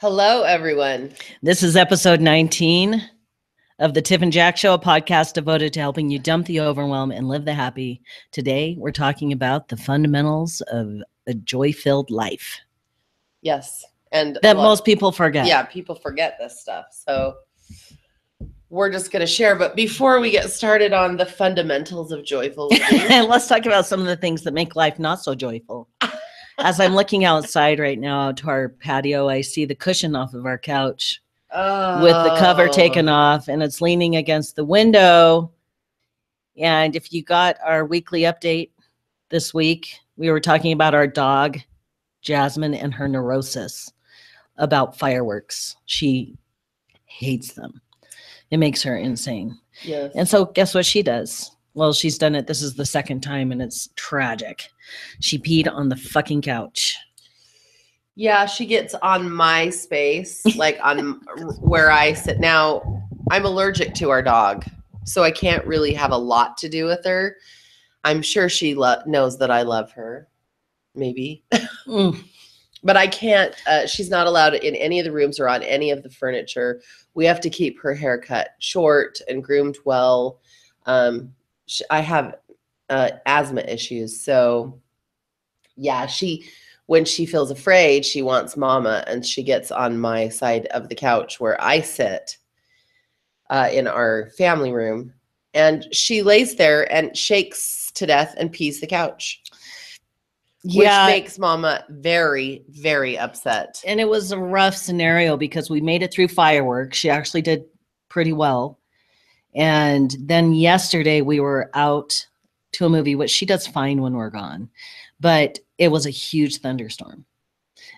Hello, everyone. This is episode 19 of the Tiff Jack Show, a podcast devoted to helping you dump the overwhelm and live the happy. Today, we're talking about the fundamentals of a joy-filled life. Yes. And that most people forget. Yeah, people forget this stuff. So we're just going to share. But before we get started on the fundamentals of joyful living, let's talk about some of the things that make life not so joyful. As I'm looking outside right now out to our patio, I see the cushion off of our couch with the cover taken off, and it's leaning against the window. And if you got our weekly update this week, we were talking about our dog, Jasmine, and her neurosis about fireworks. She hates them. It makes her insane. Yes. And so guess what she does? Well, she's done it. This is the second time, and it's tragic. She peed on the fucking couch. Yeah, she gets on my space, like on where I sit. Now, I'm allergic to our dog, so I can't really have a lot to do with her. I'm sure she knows that I love her, maybe. But I can't, she's not allowed in any of the rooms or on any of the furniture. We have to keep her hair cut short and groomed well. I have asthma issues. So yeah, when she feels afraid, she wants mama, and she gets on my side of the couch where I sit in our family room. And she lays there and shakes to death and pees the couch. Yeah. Which makes mama very, very upset. And it was a rough scenario because we made it through fireworks. She actually did pretty well. And then yesterday we were out to a movie, which she does fine when we're gone, but it was a huge thunderstorm.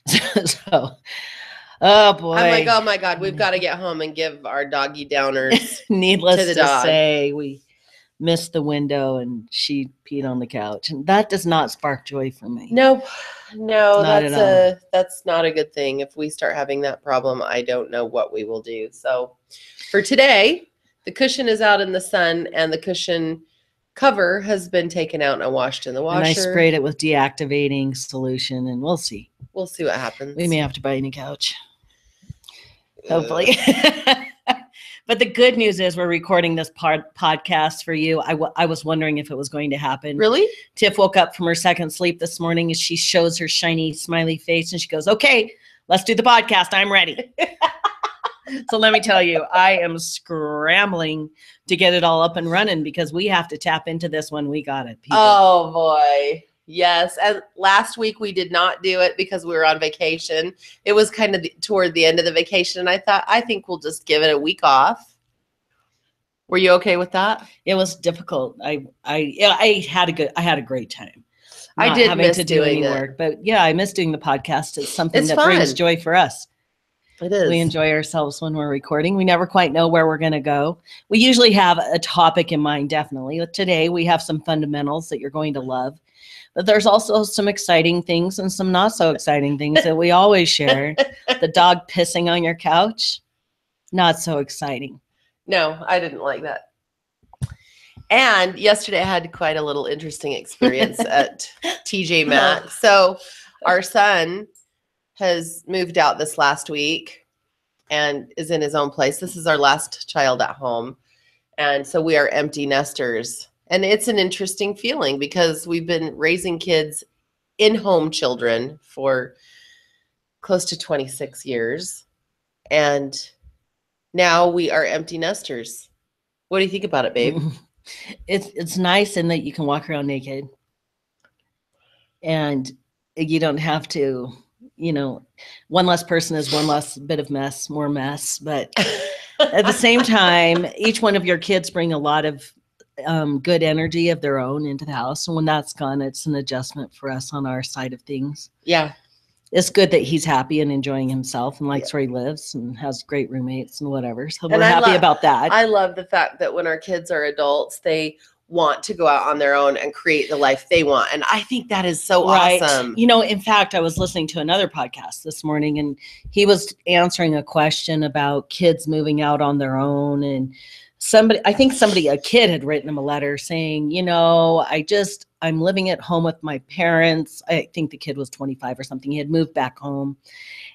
So, oh boy. I'm like, oh my God, we've got to get home and give our doggy downers. Needless to say, we missed the window and she peed on the couch, and that does not spark joy for me. No, that's not a good thing. If we start having that problem, I don't know what we will do. So for today, the cushion is out in the sun, and the cushion cover has been taken out and washed in the washer. And I sprayed it with deactivating solution, and we'll see. We'll see what happens. We may have to buy a new couch. Hopefully. But the good news is we're recording this podcast for you. I was wondering if it was going to happen. Really? Tiff woke up from her second sleep this morning, and she shows her shiny, smiley face, and she goes, okay, let's do the podcast. I'm ready. So let me tell you, I am scrambling to get it all up and running because we have to tap into this when we got it. People. Oh, boy. Yes. And last week we did not do it because we were on vacation. It was kind of toward the end of the vacation. And I think we'll just give it a week off. Were you okay with that? It was difficult. I had a great time. I did miss doing any work, but yeah, I miss doing the podcast. It's something that brings joy for us. It is. We enjoy ourselves when we're recording. We never quite know where we're going to go. We usually have a topic in mind, definitely. Today, we have some fundamentals that you're going to love. But there's also some exciting things and some not so exciting things that we always share. The dog pissing on your couch, not so exciting. No, I didn't like that. And yesterday, I had quite a little interesting experience at TJ Maxx. So our son has moved out this last week and is in his own place. This is our last child at home. And so we are empty nesters. And it's an interesting feeling because we've been raising kids, in-home children, for close to 26 years. And now we are empty nesters. What do you think about it, babe? It's nice in that you can walk around naked. And you don't have to... one less person is one less bit of mess, more mess. But at the same time, each one of your kids bring a lot of good energy of their own into the house. And when that's gone, it's an adjustment for us on our side of things. Yeah. It's good that he's happy and enjoying himself and likes where he lives and has great roommates and whatever. So we're happy about that. I love the fact that when our kids are adults, they want to go out on their own and create the life they want. And I think that is so awesome. In fact, I was listening to another podcast this morning, and he was answering a question about kids moving out on their own and a kid had written him a letter saying, you know, I'm living at home with my parents. I think the kid was 25 or something. He had moved back home,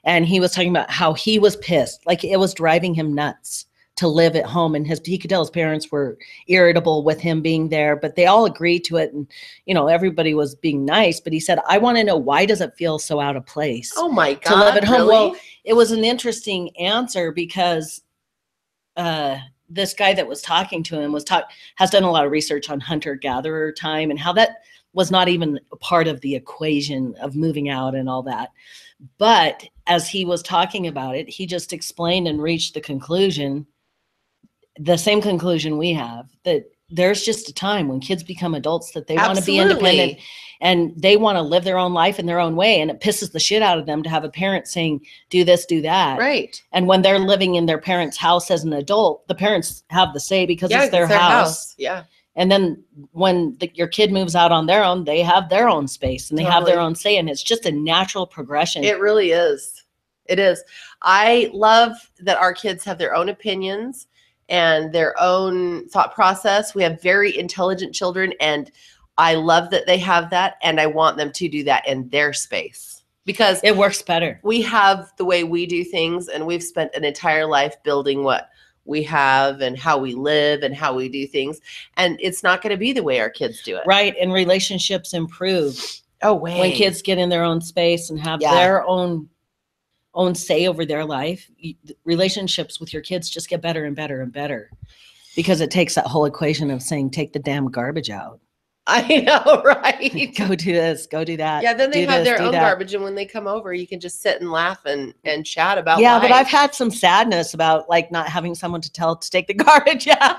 and he was talking about how he was pissed. Like, it was driving him nuts to live at home. And he could tell his parents were irritable with him being there, but they all agreed to it. And, you know, everybody was being nice, but he said, I want to know, why does it feel so out of place? Oh my God. To live at home. Really? Well, it was an interesting answer because, this guy that was talking to him has done a lot of research on hunter-gatherer time and how that was not even a part of the equation of moving out and all that. But as he was talking about it, he just explained and reached the same conclusion we have, that there's just a time when kids become adults that they want to be independent and they want to live their own life in their own way. And it pisses the shit out of them to have a parent saying, do this, do that. Right. And when they're living in their parents' house as an adult, the parents have the say because it's their house. Yeah. And then when your kid moves out on their own, they have their own space and they have their own say. And it's just a natural progression. It really is. It is. I love that our kids have their own opinions and their own thought process. We have very intelligent children, and I love that they have that, and I want them to do that in their space because it works better. We have the way we do things, and we've spent an entire life building what we have and how we live and how we do things, and it's not going to be the way our kids do it. Right, and relationships improve. Oh, wait. When kids get in their own space and have their own say over their life, relationships with your kids just get better and better and better because it takes that whole equation of saying, take the damn garbage out. I know, right? Go do this, go do that. Yeah, then they have their own garbage, and when they come over, you can just sit and laugh and chat about life. But I've had some sadness about like not having someone to tell to take the garbage out.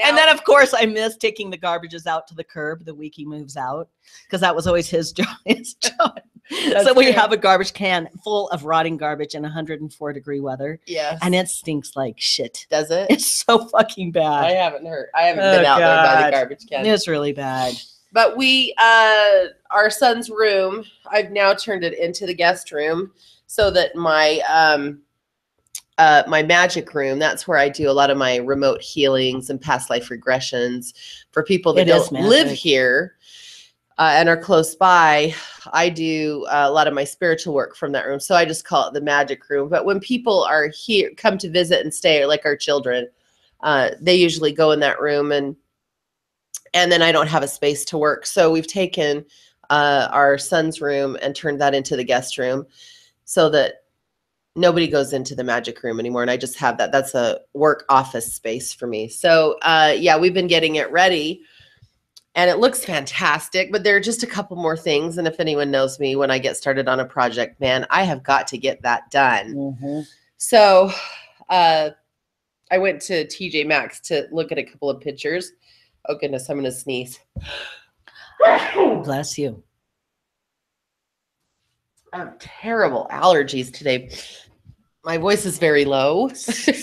And then, of course, I miss taking the garbages out to the curb the week he moves out because that was always his job. So we have a garbage can full of rotting garbage in 104-degree weather. Yes. And it stinks like shit. Does it? It's so fucking bad. I haven't been out there by the garbage can. It's really bad. But our son's room, I've now turned it into the guest room so that my magic room, that's where I do a lot of my remote healings and past life regressions for people that don't live here and are close by. I do a lot of my spiritual work from that room. So I just call it the magic room. But when people are here, come to visit and stay, like our children, they usually go in that room, and then I don't have a space to work. So we've taken our son's room and turned that into the guest room so that nobody goes into the magic room anymore. And I just have that. That's a work office space for me. So we've been getting it ready and it looks fantastic, but there are just a couple more things. And if anyone knows me, when I get started on a project, man, I have got to get that done. Mm-hmm. So I went to TJ Maxx to look at a couple of pictures. Oh goodness, I'm going to sneeze. Bless you. I have terrible allergies today. My voice is very low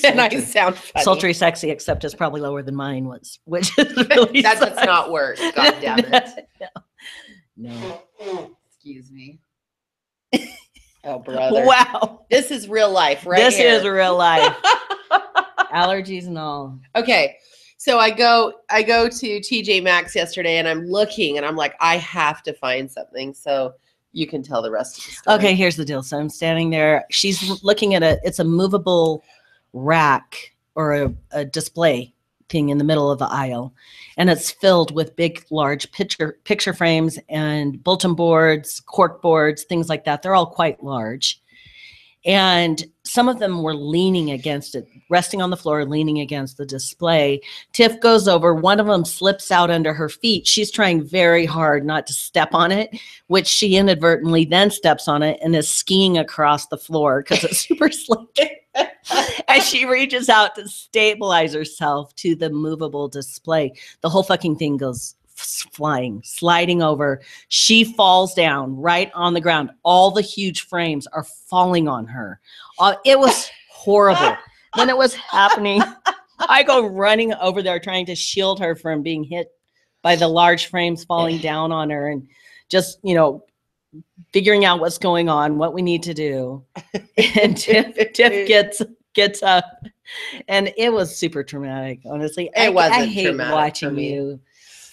and I sound funny. Sultry sexy, except it's probably lower than mine was, which is really that does not work. God damn it. No. Excuse me. Oh, brother. Wow. This is real life, right? This is real life. Allergies and all. Okay. So I go to TJ Maxx yesterday and I'm looking and I'm like, I have to find something. So you can tell the rest of the story. Okay, here's the deal. So I'm standing there. She's looking at it's a movable rack or a display thing in the middle of the aisle. And it's filled with big, large picture frames and bulletin boards, cork boards, things like that. They're all quite large. And some of them were leaning against it, resting on the floor, leaning against the display. Tiff goes over. One of them slips out under her feet. She's trying very hard not to step on it, which she inadvertently then steps on it and is skiing across the floor because it's super slick. And she reaches out to stabilize herself to the movable display. The whole fucking thing goes flying, sliding over. She falls down right on the ground. All the huge frames are falling on her. It was horrible. When it was happening, I go running over there trying to shield her from being hit by the large frames falling down on her and just, figuring out what's going on, what we need to do. And Tiff gets up And it was super traumatic, honestly. It wasn't I hate traumatic for watching me. you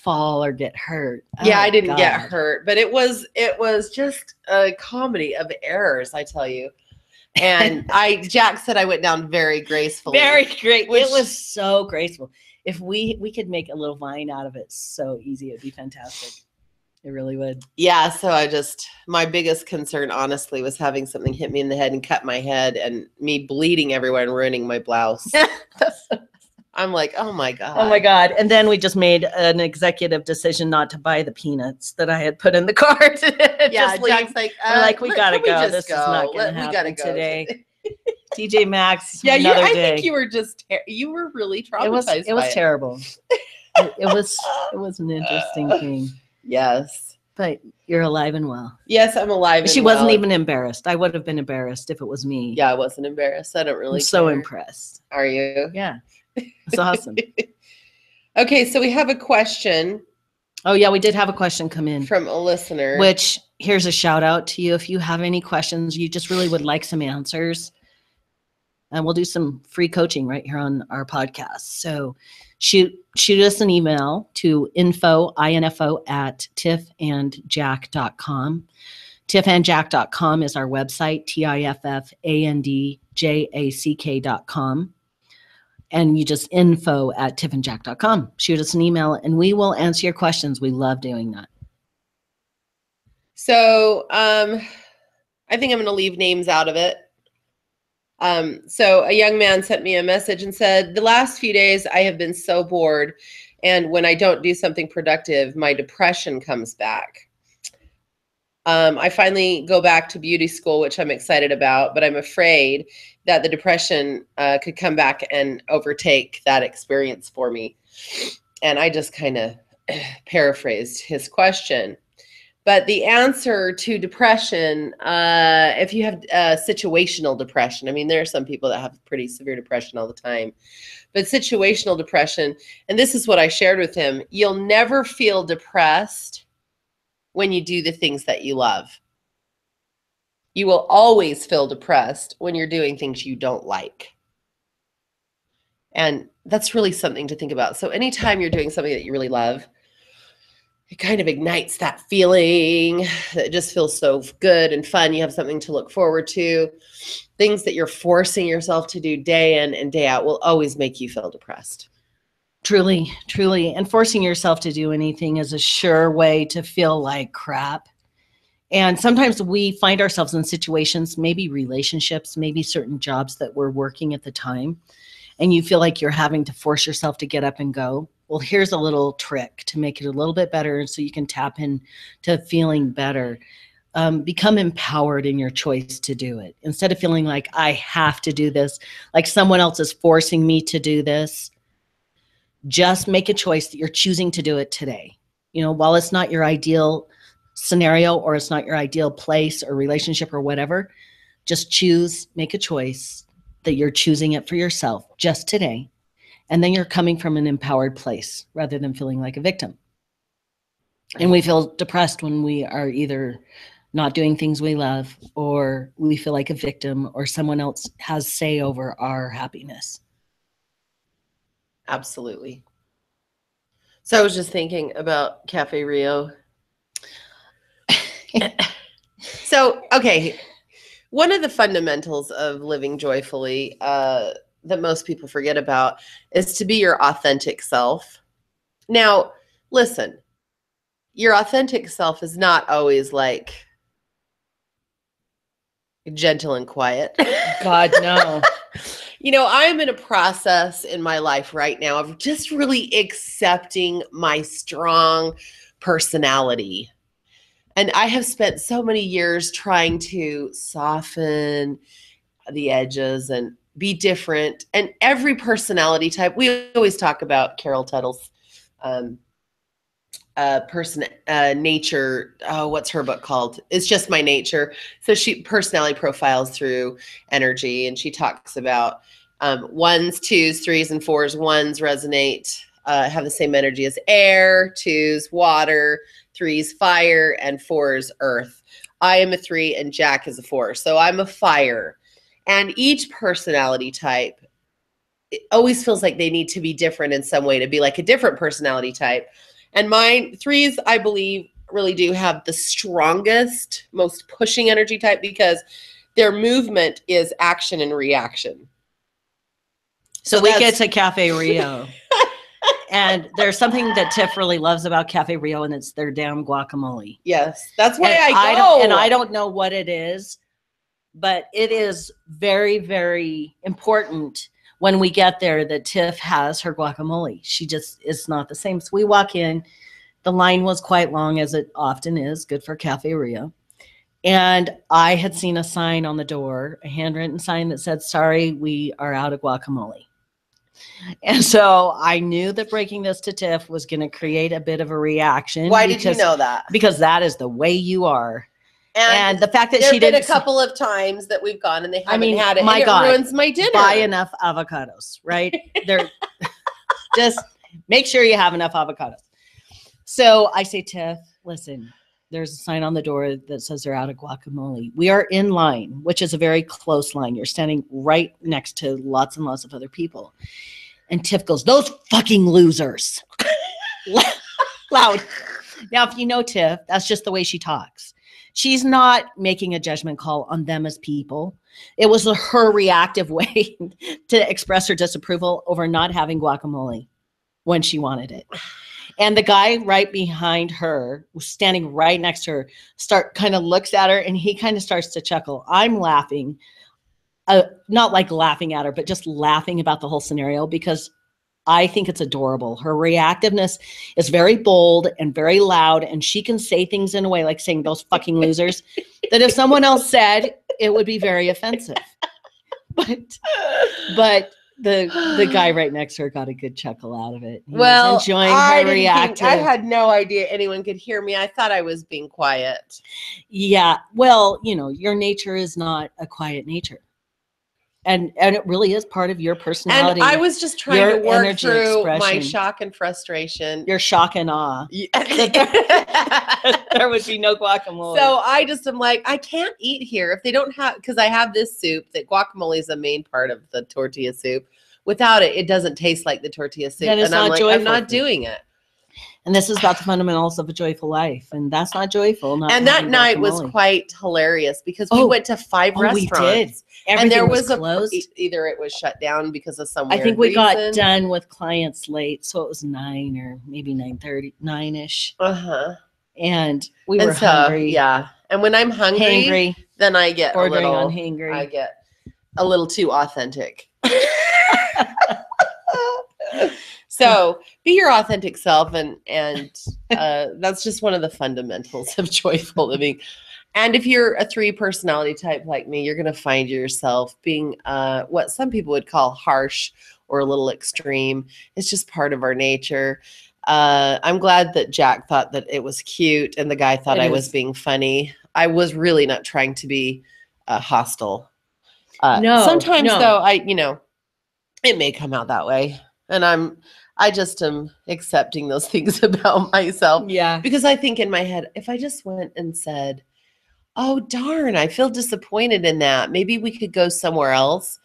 fall or get hurt. Yeah, Oh, I didn't get God. hurt, but it was just a comedy of errors, I tell you. And Jack said I went down very gracefully. Very great. Which, it was so graceful. If we could make a little vine out of it so easy, it'd be fantastic. It really would. Yeah, so my biggest concern, honestly, was having something hit me in the head and cut my head and me bleeding everywhere and ruining my blouse. I'm like, oh my God. Oh my God. And then we just made an executive decision not to buy the peanuts that I had put in the cart. Yeah, Jack's like, we gotta go. This go? is not gonna happen we gotta go today. TJ Maxx. Yeah, another I day. think you were you were really traumatized. It was terrible. it was an interesting thing. Yes. But you're alive and well. Yes, I'm alive. She wasn't even embarrassed. I would have been embarrassed if it was me. Yeah, I wasn't embarrassed. I don't really care. So impressed. Are you? Yeah. It's awesome. Okay, so we have a question. Oh, yeah, we did have a question come in. From a listener. Which, here's a shout out to you. If you have any questions, you just really would like some answers, and we'll do some free coaching right here on our podcast. So shoot us an email to info at tiffandjack.com. Tiffandjack.com is our website, tiffandjack.com. And you just info at tiffandjack.com. Shoot us an email and we will answer your questions. We love doing that. So I think I'm going to leave names out of it. So a young man sent me a message and said, the last few days I have been so bored. And when I don't do something productive, my depression comes back. I finally go back to beauty school, which I'm excited about, but I'm afraid that the depression could come back and overtake that experience for me. And I just kind of paraphrased his question. But the answer to depression, if you have situational depression, I mean, there are some people that have pretty severe depression all the time, but situational depression, and this is what I shared with him, you'll never feel depressed when you do the things that you love. You will always feel depressed when you're doing things you don't like. And that's really something to think about. So anytime you're doing something that you really love, it kind of ignites that feeling that just feels so good and fun. You have something to look forward to. Things that you're forcing yourself to do day in and day out will always make you feel depressed. Truly, truly. And forcing yourself to do anything is a sure way to feel like crap. And sometimes we find ourselves in situations, maybe relationships, maybe certain jobs that we're working at the time, and you feel like you're having to force yourself to get up and go. Well, here's a little trick to make it a little bit better so you can tap into feeling better. Become empowered in your choice to do it. Instead of feeling like I have to do this, like someone else is forcing me to do this, just make a choice that you're choosing to do it today. You know, while it's not your ideal scenario or it's not your ideal place or relationship or whatever, just choose, make a choice that you're choosing it for yourself just today. And then you're coming from an empowered place rather than feeling like a victim. And we feel depressed when we are either not doing things we love or we feel like a victim or someone else has say over our happiness. Absolutely. So I was just thinking about Cafe Rio. So, okay. One of the fundamentals of living joyfully that most people forget about is to be your authentic self. Now, listen, your authentic self is not always like gentle and quiet. God, no. You know, I'm in a process in my life right now of just really accepting my strong personality. And I have spent so many years trying to soften the edges and be different. And every personality type, we always talk about Carol Tuttle's nature. Oh, what's her book called? It's Just My Nature. So she personality profiles through energy, and she talks about ones, twos, threes, and fours. Ones resonate, have the same energy as air, twos, water, threes, fire, and fours, earth. I am a 3 and Jack is a 4. So I'm a fire. And each personality type it always feels like they need to be different in some way to be like a different personality type. And mine, threes, I believe, really do have the strongest, most pushing energy type because their movement is action and reaction. So we get to Cafe Rio. And there's something that Tiff really loves about Cafe Rio, and it's their damn guacamole. Yes, that's why I go. And I don't know what it is, but it is very, very important when we get there that Tiff has her guacamole. She just is not the same. So we walk in. The line was quite long, as it often is. Good for Cafe Rio. And I had seen a sign on the door, a handwritten sign that said, "Sorry, we are out of guacamole." And so I knew that breaking this to Tiff was going to create a bit of a reaction. Why did you know that? Because that is the way you are. And the fact that she did a couple of times that we've gone and they haven't had it. My and God, it ruins my dinner. Buy enough avocados, right? They're just make sure you have enough avocados. So I say, Tiff, listen, there's a sign on the door that says they're out of guacamole. We are in line, which is a very close line. You're standing right next to lots and lots of other people. And Tiff goes, "Those fucking losers." Loud. Now, if you know Tiff, that's just the way she talks. She's not making a judgment call on them as people. It was her reactive way to express her disapproval over not having guacamole when she wanted it. And the guy right behind her, was standing right next to her, kind of looks at her and he kind of starts to chuckle. I'm laughing, not like laughing at her, but just laughing about the whole scenario because I think it's adorable. Her reactiveness is very bold and very loud, and she can say things in a way like saying "those fucking losers" that if someone else said, it would be very offensive. But the guy right next to her got a good chuckle out of it. He was enjoying her reaction. I had no idea anyone could hear me. I thought I was being quiet. Yeah. Well, your nature is not a quiet nature. And it really is part of your personality. And I was just trying to work through my shock and frustration. Your shock and awe. There would be no guacamole. So I just am like, I can't eat here if they don't have, because I have this soup that guacamole is a main part of the tortilla soup. Without it, it doesn't taste like the tortilla soup. And I'm like, I'm not doing it. And this is about the fundamentals of a joyful life. And that's not joyful. And that night was quite hilarious because we went to 5 restaurants. We did. Everything and there was closed. Either it was shut down because of some weird I think we reason. got done with clients late. So it was 9 or maybe 9:30, 9-ish. Uh-huh. And we were hungry. Yeah. And when I'm hungry, then I get I get a little too authentic. So be your authentic self, and that's just one of the fundamentals of joyful living. And if you're a 3 personality type like me, you're going to find yourself being what some people would call harsh or a little extreme. It's just part of our nature. I'm glad that Jack thought that it was cute and the guy thought I was being funny. I was really not trying to be hostile. Sometimes though, it may come out that way. And I just am accepting those things about myself. Yeah. Because I think in my head, if I just went and said, "Oh, darn, I feel disappointed in that. Maybe we could go somewhere else."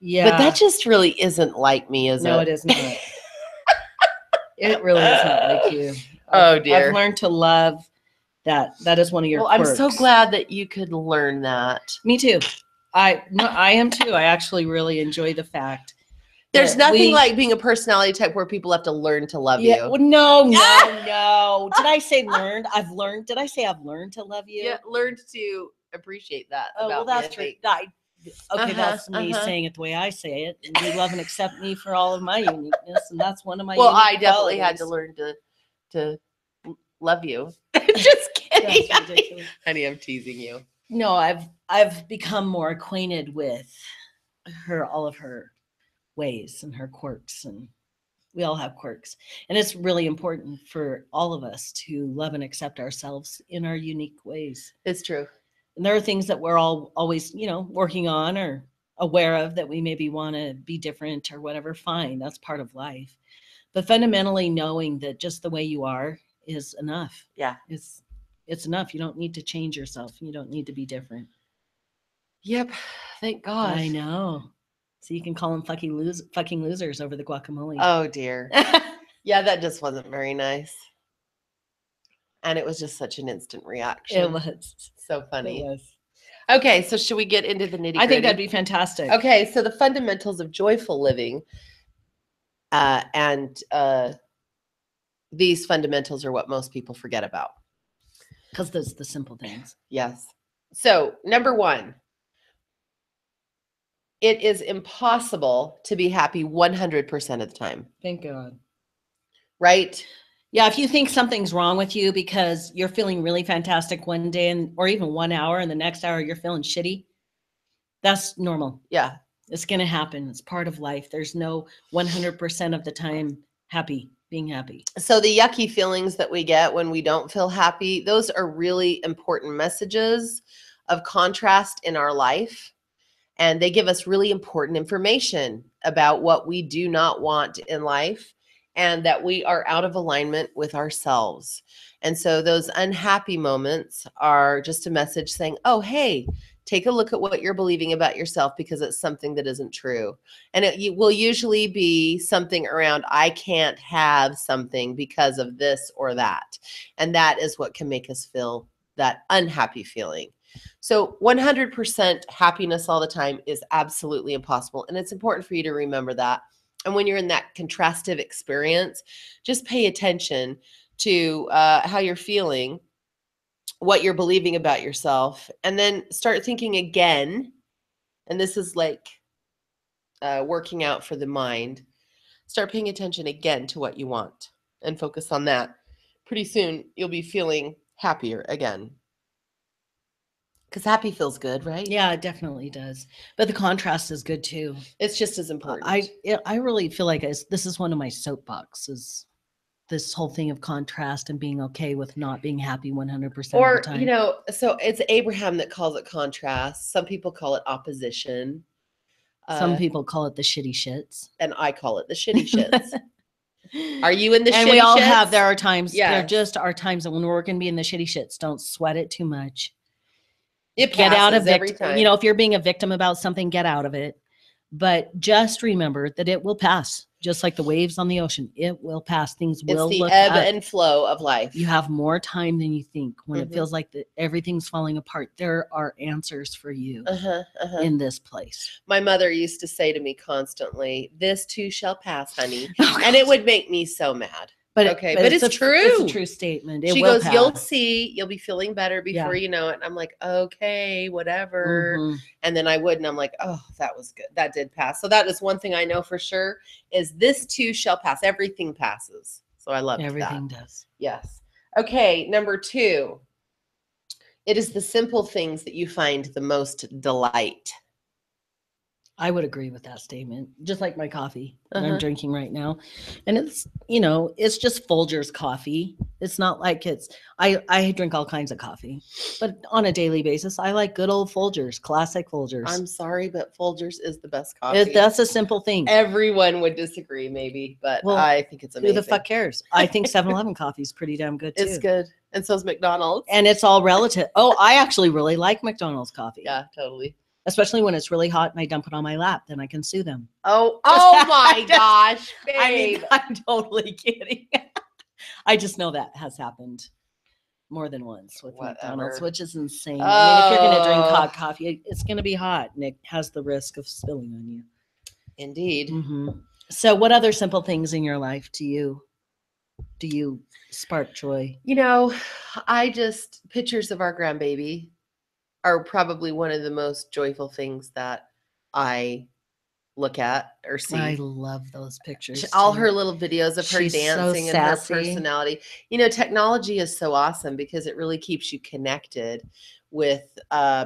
Yeah. But that just really isn't like me, is it? No, it is not. It really is not like you. Oh, dear. I've learned to love that. That is one of your quirks. I'm so glad that you could learn that. Me too. I am too. I actually really enjoy the fact. There's nothing like being a personality type where people have to learn to love you. Well, no. Did I say learned? I've learned. Did I say I've learned to love you? Yeah, learned to appreciate that. Oh, well, that's true. That's me saying it the way I say it. And you love and accept me for all of my uniqueness, and that's one of my. Well, I definitely had to learn to love you. Just kidding, honey. I'm teasing you. No, I've become more acquainted with all of her ways and her quirks, and we all have quirks, and it's really important for all of us to love and accept ourselves in our unique ways. It's true. And there are things that we're all always working on or aware of that we maybe want to be different or whatever. Fine, that's part of life, but fundamentally knowing that just the way you are is enough. Yeah, it's enough. You don't need to change yourself. You don't need to be different. Yep. Thank God. I know. So you can call them fucking losers over the guacamole. Oh dear. Yeah, that just wasn't very nice. And it was just such an instant reaction. It was. So funny. It was. Okay, so should we get into the nitty-gritty? I think that'd be fantastic. Okay, so the fundamentals of joyful living. And these fundamentals are what most people forget about. Because those are the simple things. Yes. So, number 1, it is impossible to be happy 100% of the time. Thank God. Right? Yeah, if you think something's wrong with you because you're feeling really fantastic one day or even 1 hour and the next hour you're feeling shitty, that's normal. Yeah. It's going to happen. It's part of life. There's no 100% of the time being happy. So the yucky feelings that we get when we don't feel happy, those are really important messages of contrast in our life. And they give us really important information about what we do not want in life and that we are out of alignment with ourselves. And so those unhappy moments are just a message saying, oh, hey, take a look at what you're believing about yourself because it's something that isn't true. And it will usually be something around, I can't have something because of this or that. And that is what can make us feel that unhappy feeling. So 100% happiness all the time is absolutely impossible. And it's important for you to remember that. And when you're in that contrastive experience, just pay attention to how you're feeling, what you're believing about yourself, and then start thinking again. And this is like working out for the mind. Start paying attention again to what you want and focus on that. Pretty soon, you'll be feeling happier again. Because happy feels good, right? Yeah, it definitely does. But the contrast is good too. It's just as important. I really feel like this is one of my soapboxes. This whole thing of contrast and being okay with not being happy 100% of the time. You know, so it's Abraham that calls it contrast. Some people call it opposition. Some people call it the shitty shits. And I call it the shitty shits. Are you in the shitty shits? And we all have, there are times, Yeah. there just are times that when we're going to be in the shitty shits, don't sweat it too much. It get out of every time. You know, if you're being a victim about something, get out of it. But just remember that it will pass, just like the waves on the ocean. It will pass. Things will It's the look ebb up. and flow of life. You have more time than you think. When it feels like everything's falling apart, there are answers for you in this place. My mother used to say to me constantly, "This too shall pass, honey," and it would make me so mad. But it's true. It's a true statement. She goes, pass. You'll see. You'll be feeling better before you know it. And I'm like, okay, whatever. And then I would, and I'm like, oh, that was good. That did pass. So that is one thing I know for sure is this too shall pass. Everything passes. So I love everything does. Yes. Okay. Number 2. It is the simple things that you find the most delight. I would agree with that statement. Just like my coffee that I'm drinking right now. And it's, you know, it's just Folgers coffee. It's not like I drink all kinds of coffee, but on a daily basis, I like good old Folgers, classic Folgers. I'm sorry, but Folgers is the best coffee. That's a simple thing. Everyone would disagree maybe, but I think it's amazing. Who the fuck cares? I think 7-Eleven coffee is pretty damn good too. It's good. And so is McDonald's. And it's all relative. Oh, I actually really like McDonald's coffee. Yeah, totally. Especially when it's really hot and I dump it on my lap, then I can sue them. Oh my gosh, babe. I mean, I'm totally kidding. I just know that has happened more than once with McDonald's, which is insane. I mean, if you're going to drink hot coffee, it's going to be hot and it has the risk of spilling on you. Indeed. So what other simple things in your life do you spark joy? You know, pictures of our grandbaby are probably one of the most joyful things that I look at or see. I love those pictures. All her little videos of her dancing and her personality. You know, technology is so awesome because it really keeps you connected with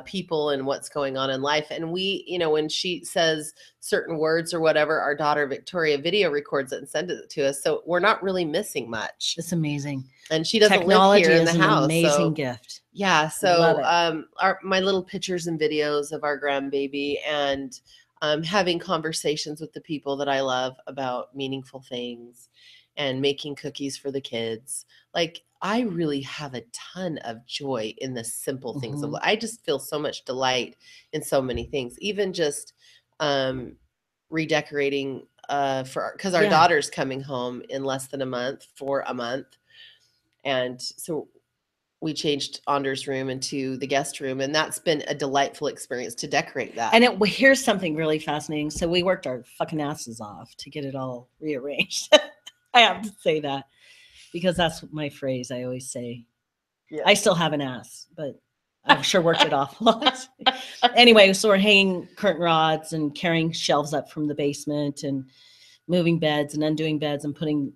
people and what's going on in life. And we, you know, when she says certain words or whatever, our daughter Victoria video records it and sends it to us. So we're not really missing much. It's amazing. And she doesn't live here in the house. Technology is an amazing gift. Yeah. So my little pictures and videos of our grandbaby and having conversations with the people that I love about meaningful things and making cookies for the kids. Like, I really have a ton of joy in the simple things of life. I just feel so much delight in so many things, even just redecorating because our daughter's coming home in less than a month for a month. And so we changed Anders' room into the guest room, and that's been a delightful experience to decorate that. And here's something really fascinating. So we worked our fucking asses off to get it all rearranged. I have to say that because that's my phrase I always say. Yeah. I still have an ass, but I'm sure worked it off a lot. Anyway, so we're hanging curtain rods and carrying shelves up from the basement and moving beds and undoing beds and putting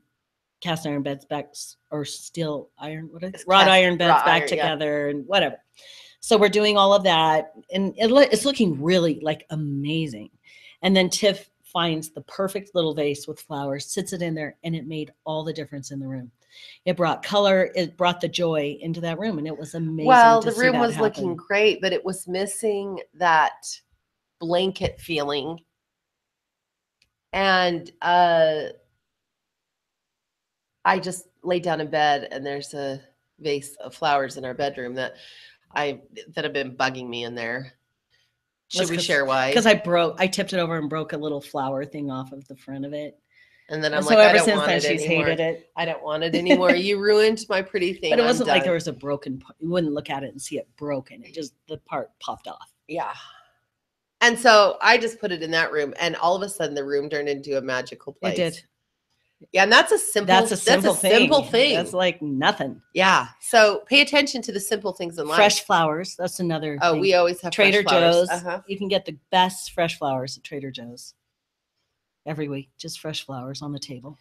cast iron beds back, or steel iron, wrought iron beds back together, and whatever. So we're doing all of that, and it's looking really like amazing. And then Tiff finds the perfect little vase with flowers, sits it in there, and it made all the difference in the room. It brought color, it brought the joy into that room, and it was amazing. Well, the room was looking great, but it was missing that blanket feeling. And I just laid down in bed, and there's a vase of flowers in our bedroom that have been bugging me in there. Should we share why? Because I tipped it over and broke a little flower thing off of the front of it. And then I'm like, I don't want it anymore. Hated it. I don't want it anymore. You ruined my pretty thing. But it wasn't like there was a broken part. You wouldn't look at it and see it broken. It just, the part popped off. Yeah. And so I just put it in that room, and all of a sudden the room turned into a magical place. It did. Yeah, and that's a simple thing. That's like nothing. Yeah. So pay attention to the simple things in life. Fresh flowers. That's another thing. We always have Trader Joe's. You can get the best fresh flowers at Trader Joe's every week. Just fresh flowers on the table.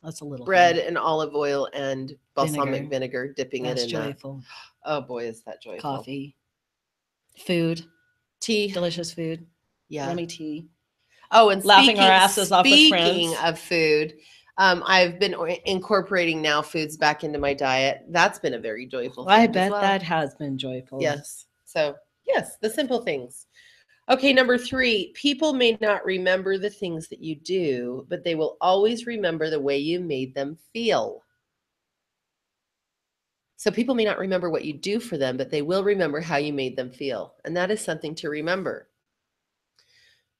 That's a little bread and olive oil and balsamic vinegar, dipping it in joyful. Oh boy, is that joyful. Coffee, food, tea, delicious food. Yeah, yummy tea. Oh, and laughing our asses off with friends. Speaking of food, I've been incorporating now foods back into my diet. That's been a very joyful thing. I bet that has been joyful. Yes. So yes, the simple things. Okay, number 3, people may not remember the things that you do, but they will always remember the way you made them feel. So people may not remember what you do for them, but they will remember how you made them feel. And that is something to remember.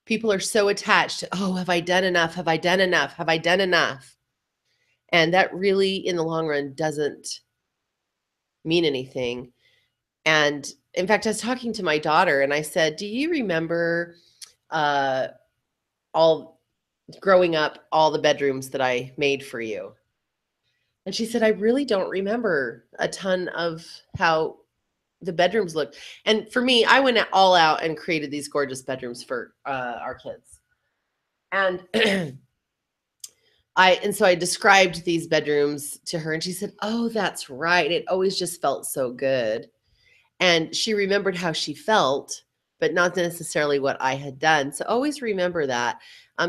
People are so attached to, oh, have I done enough? Have I done enough? Have I done enough? And that really, in the long run, doesn't mean anything. And in fact, I was talking to my daughter, and I said, do you remember all growing up, all the bedrooms that I made for you? And she said, I really don't remember a ton of how the bedrooms look. And for me, I went all out and created these gorgeous bedrooms for our kids. And so I described these bedrooms to her, and she said, oh, that's right. It always just felt so good. And she remembered how she felt, but not necessarily what I had done. So always remember that.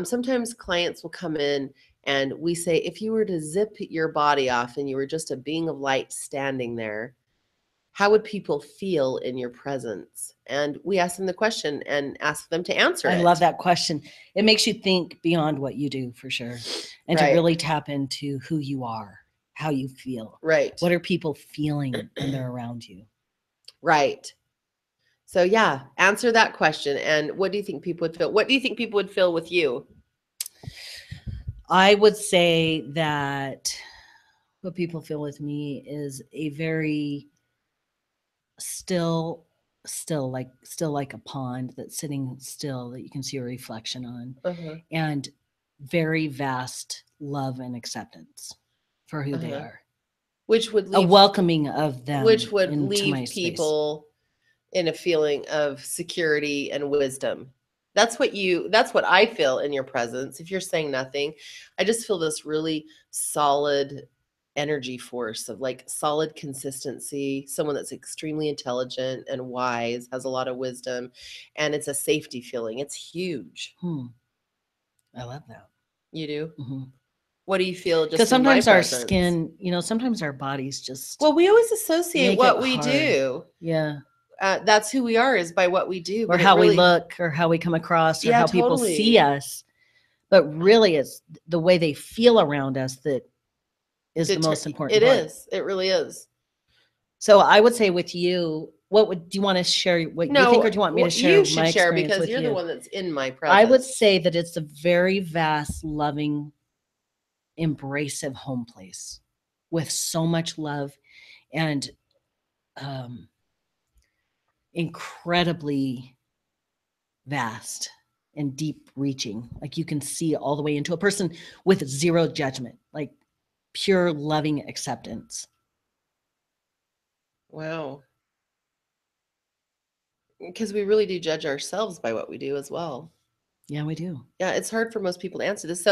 Sometimes clients will come in and we say, if you were to zip your body off and you were just a being of light standing there, how would people feel in your presence? And we ask them the question and ask them to answer it. I love that question. It makes you think beyond what you do, for sure. And to really tap into who you are, how you feel. Right. What are people feeling when they're around you? Right. So yeah, answer that question. And what do you think people would feel? What do you think people would feel with you? I would say that what people feel with me is a very still like a pond that's sitting still that you can see a reflection on, and very vast love and acceptance for who they are, which would leave, a welcoming of them, which would leave people in a feeling of security and wisdom. That's what I feel in your presence. If you're saying nothing, I just feel this really solid energy force of like solid consistency, someone that's extremely intelligent and wise, has a lot of wisdom, and it's a safety feeling. It's huge. I love that. You do? Mm-hmm. What do you feel? Because sometimes our skin, sometimes our bodies just. Well, we always associate what we do. Yeah. That's who we are, is by what we do. Or how we look, or how we come across, or how people see us. But really, it's the way they feel around us that is the most important part. It is. It really is. So I would say with you, do you want to share what you No, think, or do you want me to share you should my share experience because with you're the you? one that's in my I would presence. say that it's a very vast, loving, embracive home place with so much love and incredibly vast and deep reaching. Like you can see all the way into a person with zero judgment, like pure loving acceptance. Wow. Because we really do judge ourselves by what we do as well. Yeah, we do. Yeah, it's hard for most people to answer this.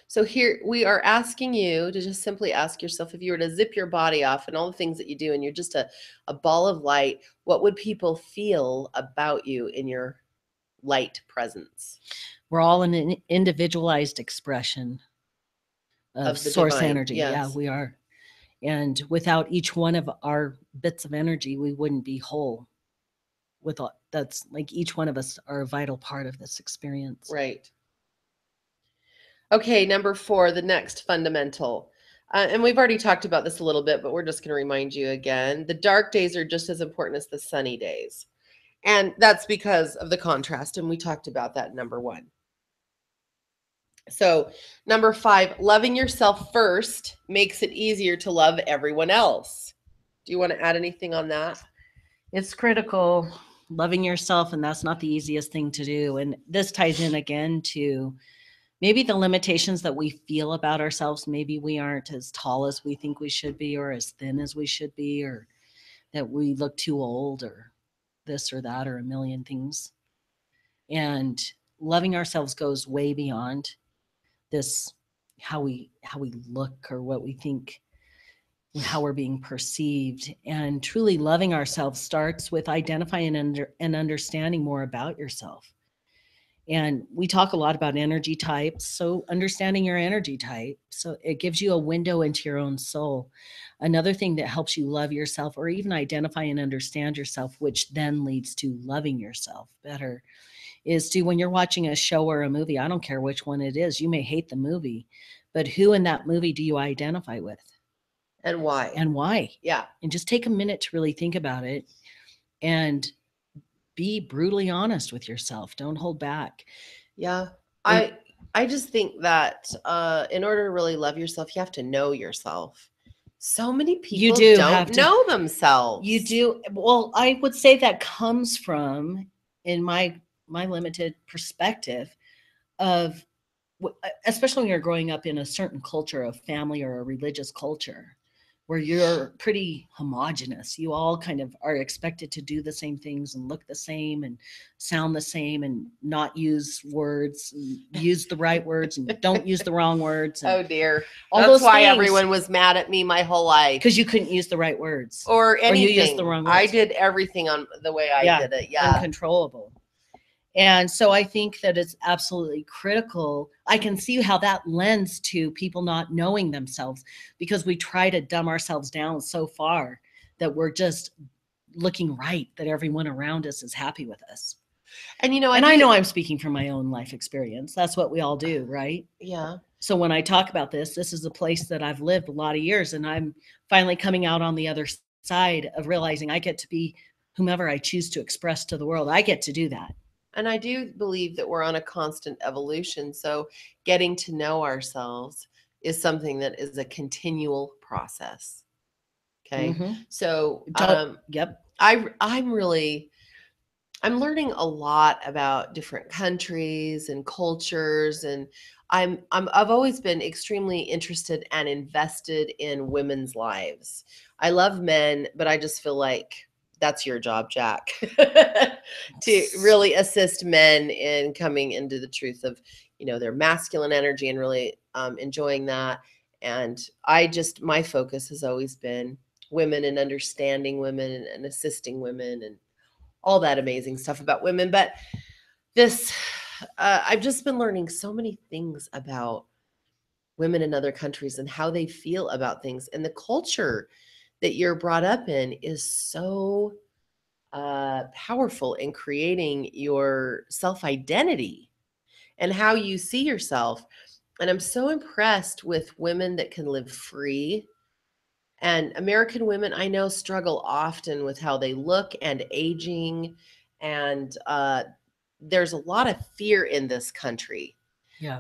So here we are asking you to just simply ask yourself, if you were to zip your body off and all the things that you do and you're just a ball of light, what would people feel about you in your light presence? We're all an individualized expression of Of the source divine, energy. Yeah, yes. we are. And without each one of our bits of energy, we wouldn't be whole. With all, that's like each one of us are a vital part of this experience. Right. Okay, number 4, the next fundamental. And we've already talked about this a little bit, but we're just going to remind you again. The dark days are just as important as the sunny days. And that's because of the contrast. And we talked about that in number 1. So, number 5, loving yourself first makes it easier to love everyone else. Do you want to add anything on that? It's critical, loving yourself, and that's not the easiest thing to do. And this ties in again to maybe the limitations that we feel about ourselves. Maybe we aren't as tall as we think we should be, or as thin as we should be, or that we look too old, or this or that, or a million things. And loving ourselves goes way beyond this, how we look or what we think, how we're being perceived. And truly loving ourselves starts with identifying and understanding more about yourself. And we talk a lot about energy types. So understanding your energy type, so it gives you a window into your own soul. Another thing that helps you love yourself, or even identify and understand yourself, which then leads to loving yourself better, is to, when you're watching a show or a movie, I don't care which one it is, you may hate the movie, but who in that movie do you identify with? And why? And why? Yeah. And just take a minute to really think about it and be brutally honest with yourself. Don't hold back. Yeah. And I just think that in order to really love yourself, you have to know yourself. So many people don't know themselves. You do. Well, I would say that comes from, in my limited perspective, of especially when you're growing up in a certain culture of family or a religious culture, where you're pretty homogenous. You all kind of are expected to do the same things and look the same and sound the same and not use words, use the right words and don't use the wrong words. Oh dear. All That's those why things, everyone was mad at me my whole life. because you couldn't use the right words. Or anything. Or you used the wrong words. I did everything on the way I did it. Yeah. Uncontrollable. And so I think that it's absolutely critical. I can see how that lends to people not knowing themselves, because we try to dumb ourselves down so far that we're just looking right, that everyone around us is happy with us. And I know I'm speaking from my own life experience. That's what we all do, right? Yeah. So when I talk about this is a place that I've lived a lot of years, and I'm finally coming out on the other side of realizing I get to be whomever I choose to express to the world. I get to do that. And I do believe that we're on a constant evolution. So getting to know ourselves is something that is a continual process. Okay. Mm-hmm. So yep. I'm learning a lot about different countries and cultures, and I've always been extremely interested and invested in women's lives. I love men, but I just feel like that's your job, Jack, to really assist men in coming into the truth of, their masculine energy and really enjoying that. And my focus has always been women and understanding women and assisting women and all that amazing stuff about women. But I've just been learning so many things about women in other countries and how they feel about things. And the culture that you're brought up in is so powerful in creating your self-identity and how you see yourself. And I'm so impressed with women that can live free And American women I know struggle often with how they look and aging. And there's a lot of fear in this country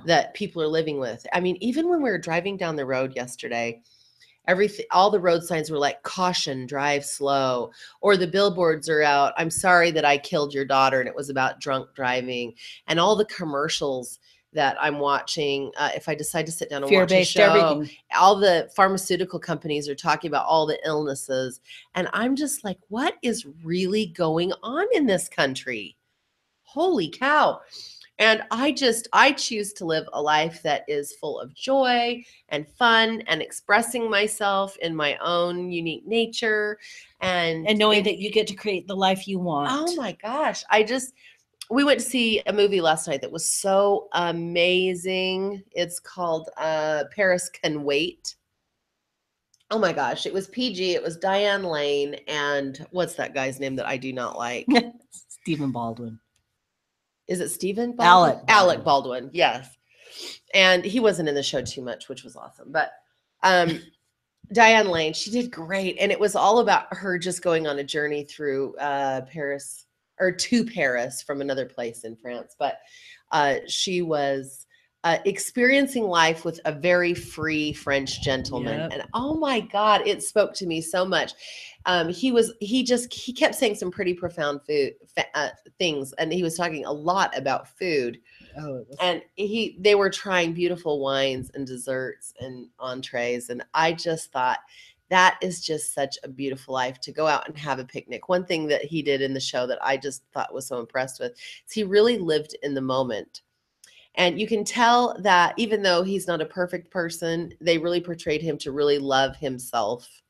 that people are living with. I mean, even when we were driving down the road yesterday, everything, all the road signs were like, caution, drive slow, or the billboards are out, I'm sorry that I killed your daughter, and it was about drunk driving. And all the commercials that I'm watching, if I decide to sit down and watch a show, everything. All the pharmaceutical companies are talking about all the illnesses, and I'm just like, what is really going on in this country? Holy cow. And I choose to live a life that is full of joy and fun and expressing myself in my own unique nature. And knowing that you get to create the life you want. Oh my gosh. We went to see a movie last night that was so amazing. It's called Paris Can Wait. Oh my gosh. It was PG. It was Diane Lane. And what's that guy's name that I do not like? Stephen Baldwin. Is it Stephen Baldwin? Alec Baldwin, yes. And he wasn't in the show too much, which was awesome. But Diane Lane, she did great. And it was all about her just going on a journey through Paris, or to Paris from another place in France. But she was experiencing life with a very free French gentleman. Yep. And oh my God, it spoke to me so much. He kept saying some pretty profound things, and he was talking a lot about food. And they were trying beautiful wines and desserts and entrees, and I just thought that is just such a beautiful life, to go out and have a picnic. One thing that he did in the show that I just thought was so impressed with is he really lived in the moment. And you can tell that even though he's not a perfect person, they really portrayed him to really love himself.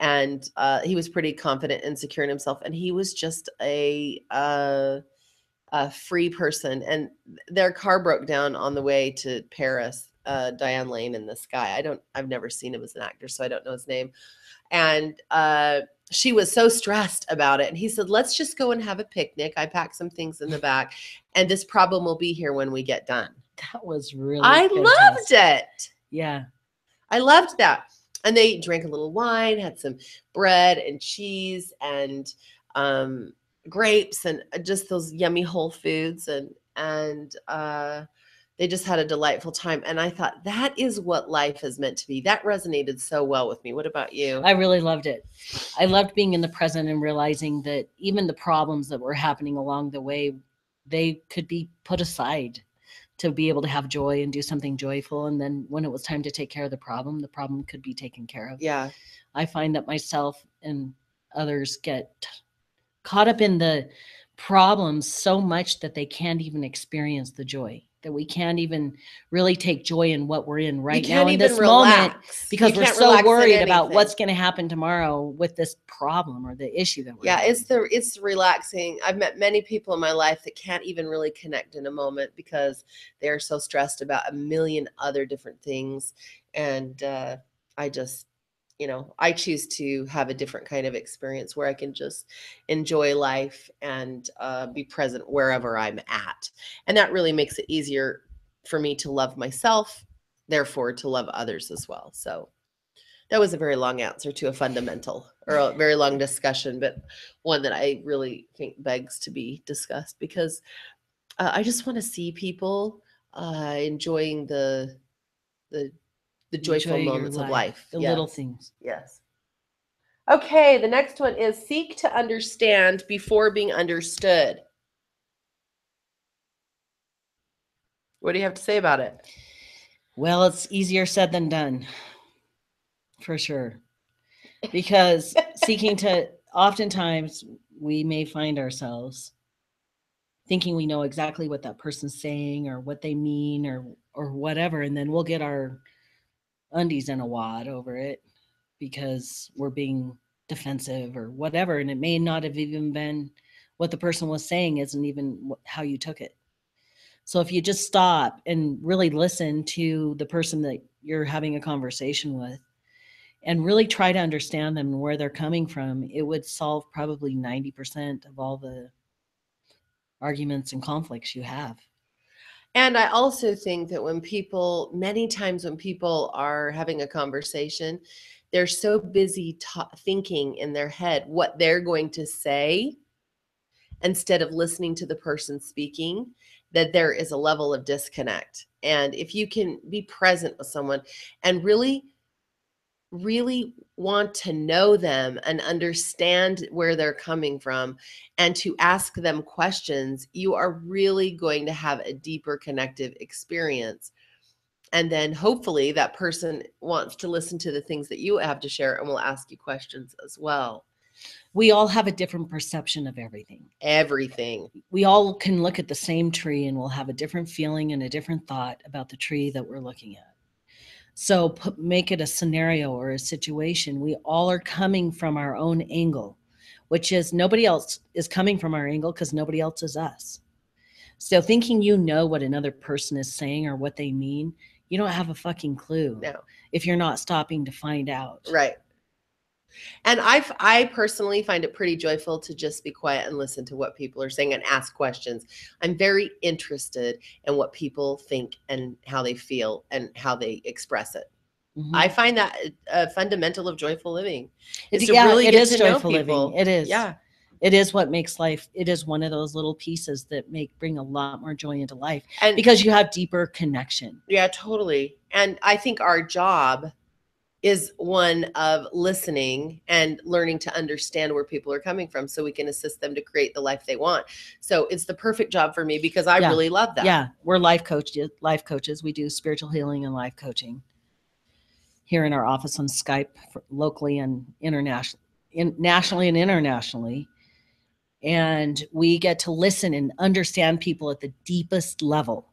And he was pretty confident and secure in himself. And he was just a free person. And their car broke down on the way to Paris, Diane Lane and this guy. I've never seen him as an actor, so I don't know his name. And she was so stressed about it. And he said, let's just go and have a picnic. I packed some things in the back, and this problem will be here when we get done. That was really I loved it. Yeah. I loved that. And they drank a little wine, had some bread and cheese and grapes and just those yummy whole foods. And they just had a delightful time. And I thought, that is what life is meant to be. That resonated so well with me. What about you? I really loved it. I loved being in the present and realizing that even the problems that were happening along the way, they could be put aside to be able to have joy and do something joyful. And then when it was time to take care of the problem could be taken care of. Yeah. I find that myself and others get caught up in the problems so much that they can't even experience the joy, that we can't even really take joy in what we're in right now in this moment, because we're so worried about what's going to happen tomorrow with this problem or the issue that we're having. It's relaxing. I've met many people in my life that can't even really connect in a moment because they're so stressed about a million other different things. And I choose to have a different kind of experience where I can just enjoy life and be present wherever I'm at. And that really makes it easier for me to love myself, therefore to love others as well. So that was a very long answer to a fundamental, or a very long discussion, but one that I really think begs to be discussed, because I just want to see people enjoying the joyful moments of life. The little things. Yes. Okay, the next one is seek to understand before being understood. What do you have to say about it? Well, it's easier said than done, for sure. Because oftentimes we may find ourselves thinking we know exactly what that person's saying or what they mean or whatever, and then we'll get our undies in a wad over it because we're being defensive or whatever, and it may not have even been what the person was saying, isn't even how you took it. So if you just stop and really listen to the person that you're having a conversation with and really try to understand them and where they're coming from, it would solve probably 90% of all the arguments and conflicts you have. And I also think that many times when people are having a conversation, they're so busy thinking in their head what they're going to say instead of listening to the person speaking, that there is a level of disconnect. And if you can be present with someone and really want to know them and understand where they're coming from and to ask them questions, you are really going to have a deeper connective experience. And then hopefully that person wants to listen to the things that you have to share and will ask you questions as well. We all have a different perception of everything. Everything. We all can look at the same tree and we'll have a different feeling and a different thought about the tree that we're looking at. So make it a scenario or a situation. We all are coming from our own angle, which is nobody else is coming from our angle because nobody else is us. So thinking you know what another person is saying or what they mean, you don't have a fucking clue. No. If you're not stopping to find out. Right. And I personally find it pretty joyful to just be quiet and listen to what people are saying and ask questions. I'm very interested in what people think and how they feel and how they express it. Mm-hmm. I find that a fundamental of joyful living. Is to really get to know people. Living. It is. Yeah. It is what makes life. It is one of those little pieces that bring a lot more joy into life, and because you have deeper connection. Yeah, totally. And I think our job is one of listening and learning to understand where people are coming from so we can assist them to create the life they want. So it's the perfect job for me because I really love that. Yeah, we're life coaches. We do spiritual healing and life coaching here in our office on Skype, locally and nationally and internationally. And we get to listen and understand people at the deepest level.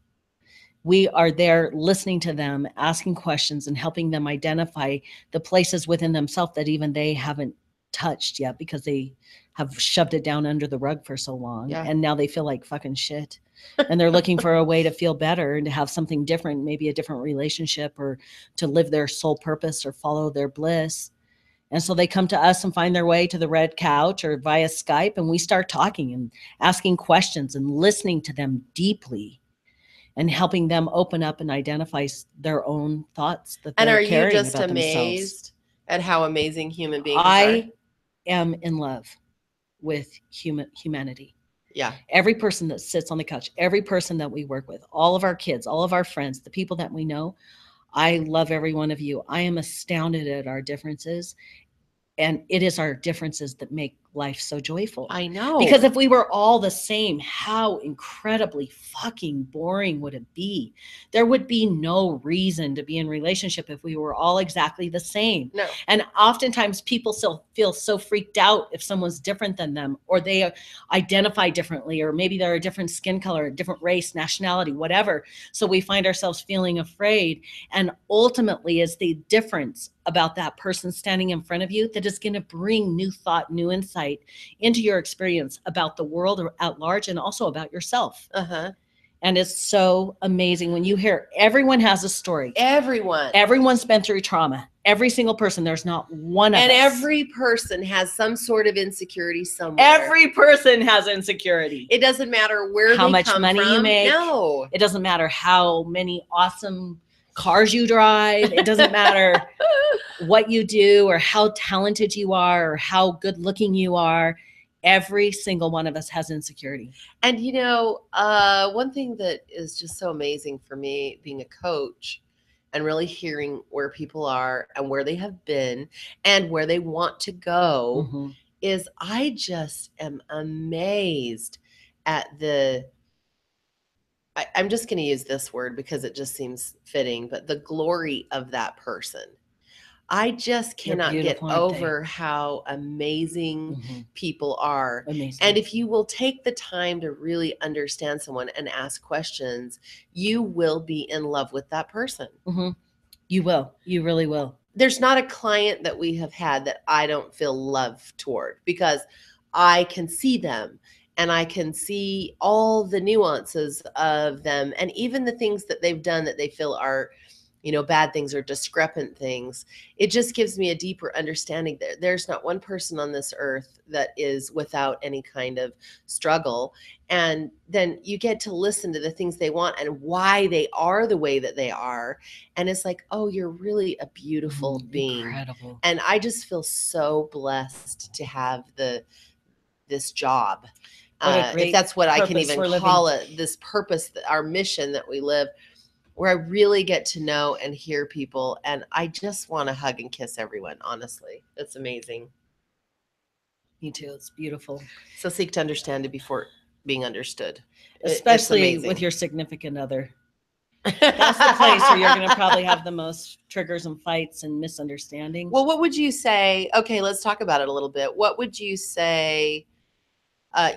We are there listening to them, asking questions and helping them identify the places within themselves that even they haven't touched yet because they have shoved it down under the rug for so long. Yeah. And now they feel like fucking shit. And they're looking for a way to feel better and to have something different, maybe a different relationship or to live their soul purpose or follow their bliss. And so they come to us and find their way to the red couch or via Skype. And we start talking and asking questions and listening to them deeply. And helping them open up and identify their own thoughts that they're carrying about themselves. And are you just amazed at how amazing human beings are? I am in love with humanity. Yeah. Every person that sits on the couch, every person that we work with, all of our kids, all of our friends, the people that we know, I love every one of you. I am astounded at our differences. And it is our differences that make life so joyful. I know. Because if we were all the same, how incredibly fucking boring would it be? There would be no reason to be in relationship if we were all exactly the same. No. And oftentimes people still feel so freaked out if someone's different than them, or they identify differently, or maybe they're a different skin color, a different race, nationality, whatever. So we find ourselves feeling afraid. And ultimately, it's the difference about that person standing in front of you that is going to bring new thought, new insight into your experience about the world at large and also about yourself. Uh-huh. And it's so amazing when you hear everyone has a story. Everyone's been through trauma. Every single person. There's not one of us. And every person has some sort of insecurity somewhere. Every person has insecurity. It doesn't matter where how much money you make. No. It doesn't matter how many awesome cars you drive. It doesn't matter what you do or how talented you are or how good looking you are. Every single one of us has insecurity. And you know, one thing that is just so amazing for me being a coach and really hearing where people are and where they have been and where they want to go mm-hmm. is I just am amazed at I'm just going to use this word because it just seems fitting, but the glory of that person. I just cannot get over how amazing mm-hmm. people are. Amazing. And if you will take the time to really understand someone and ask questions, you will be in love with that person. Mm-hmm. You will. You really will. There's not a client that we have had that I don't feel love toward because I can see them. And I can see all the nuances of them and even the things that they've done that they feel are bad things or discrepant things. It just gives me a deeper understanding that there's not one person on this earth that is without any kind of struggle. And then you get to listen to the things they want and why they are the way that they are. And it's like, oh, you're really a beautiful being. Incredible. And I just feel so blessed to have this job. If that's what I can even call it, this purpose, our mission that we live, where I really get to know and hear people. And I just want to hug and kiss everyone, honestly. It's amazing. Me too. It's beautiful. So seek to understand before being understood. Especially with your significant other. That's the place where you're going to probably have the most triggers and fights and misunderstandings. Well, what would you say? Okay, let's talk about it a little bit. What would you say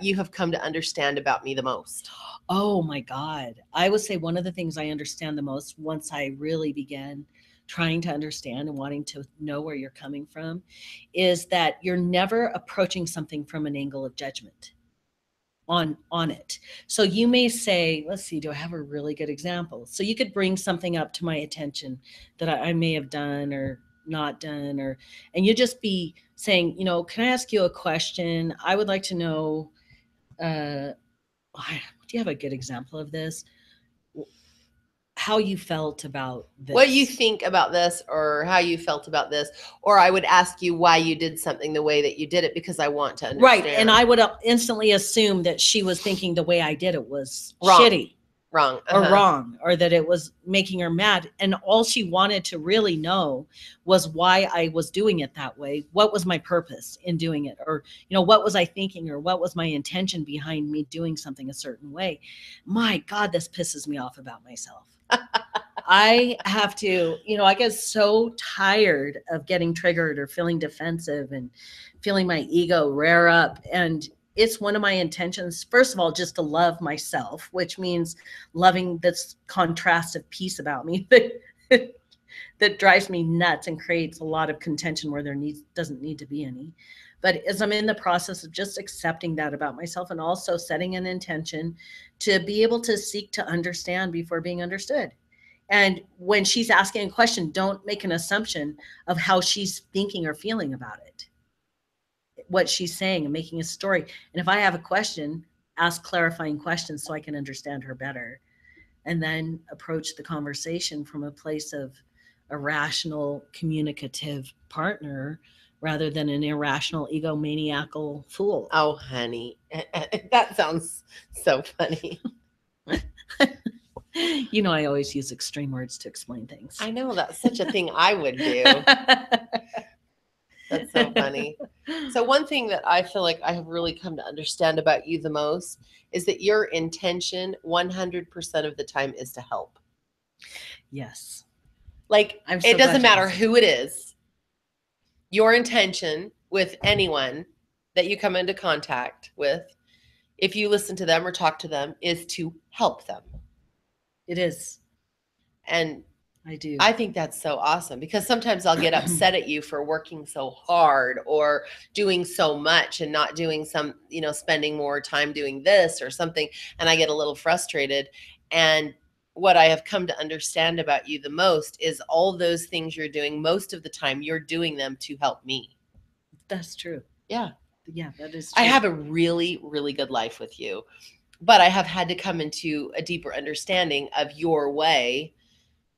you have come to understand about me the most? Oh my God. I would say one of the things I understand the most once I really began trying to understand and wanting to know where you're coming from is that you're never approaching something from an angle of judgment on it. So you may say, let's see, do I have a really good example? So you could bring something up to my attention that I may have done or not done, and you just be saying, can I ask you a question? I would like to know, do you have a good example of this? How you felt about this? What you think about this, or how you felt about this, or I would ask you why you did something the way that you did it, because I want to understand. Right, and I would instantly assume that she was thinking the way I did it was wrong. Shitty. Wrong. Or wrong, or that it was making her mad. And all she wanted to really know was why I was doing it that way. What was my purpose in doing it? Or, what was I thinking? Or what was my intention behind me doing something a certain way? My God, this pisses me off about myself. I have to, I get so tired of getting triggered or feeling defensive and feeling my ego rear up. And it's one of my intentions, first of all, just to love myself, which means loving this contrastive piece about me that drives me nuts and creates a lot of contention where there doesn't need to be any. But as I'm in the process of just accepting that about myself and also setting an intention to be able to seek to understand before being understood. And when she's asking a question, don't make an assumption of how she's thinking or feeling about it, what she's saying, and making a story. And if I have a question, ask clarifying questions so I can understand her better, and then approach the conversation from a place of a rational, communicative partner rather than an irrational, egomaniacal fool. Oh, honey, that sounds so funny. I always use extreme words to explain things. I know, that's such a thing I would do. That's so funny. So one thing that I feel like I have really come to understand about you the most is that your intention 100% of the time is to help. Yes. Like, it doesn't matter who it is. Your intention with anyone that you come into contact with, if you listen to them or talk to them, is to help them. It is. And I do. I think that's so awesome, because sometimes I'll get upset at you for working so hard or doing so much and not doing some, spending more time doing this or something. And I get a little frustrated. And what I have come to understand about you the most is all those things you're doing, most of the time you're doing them to help me. That's true. Yeah. Yeah, that is true. I have a really, really good life with you, but I have had to come into a deeper understanding of your way,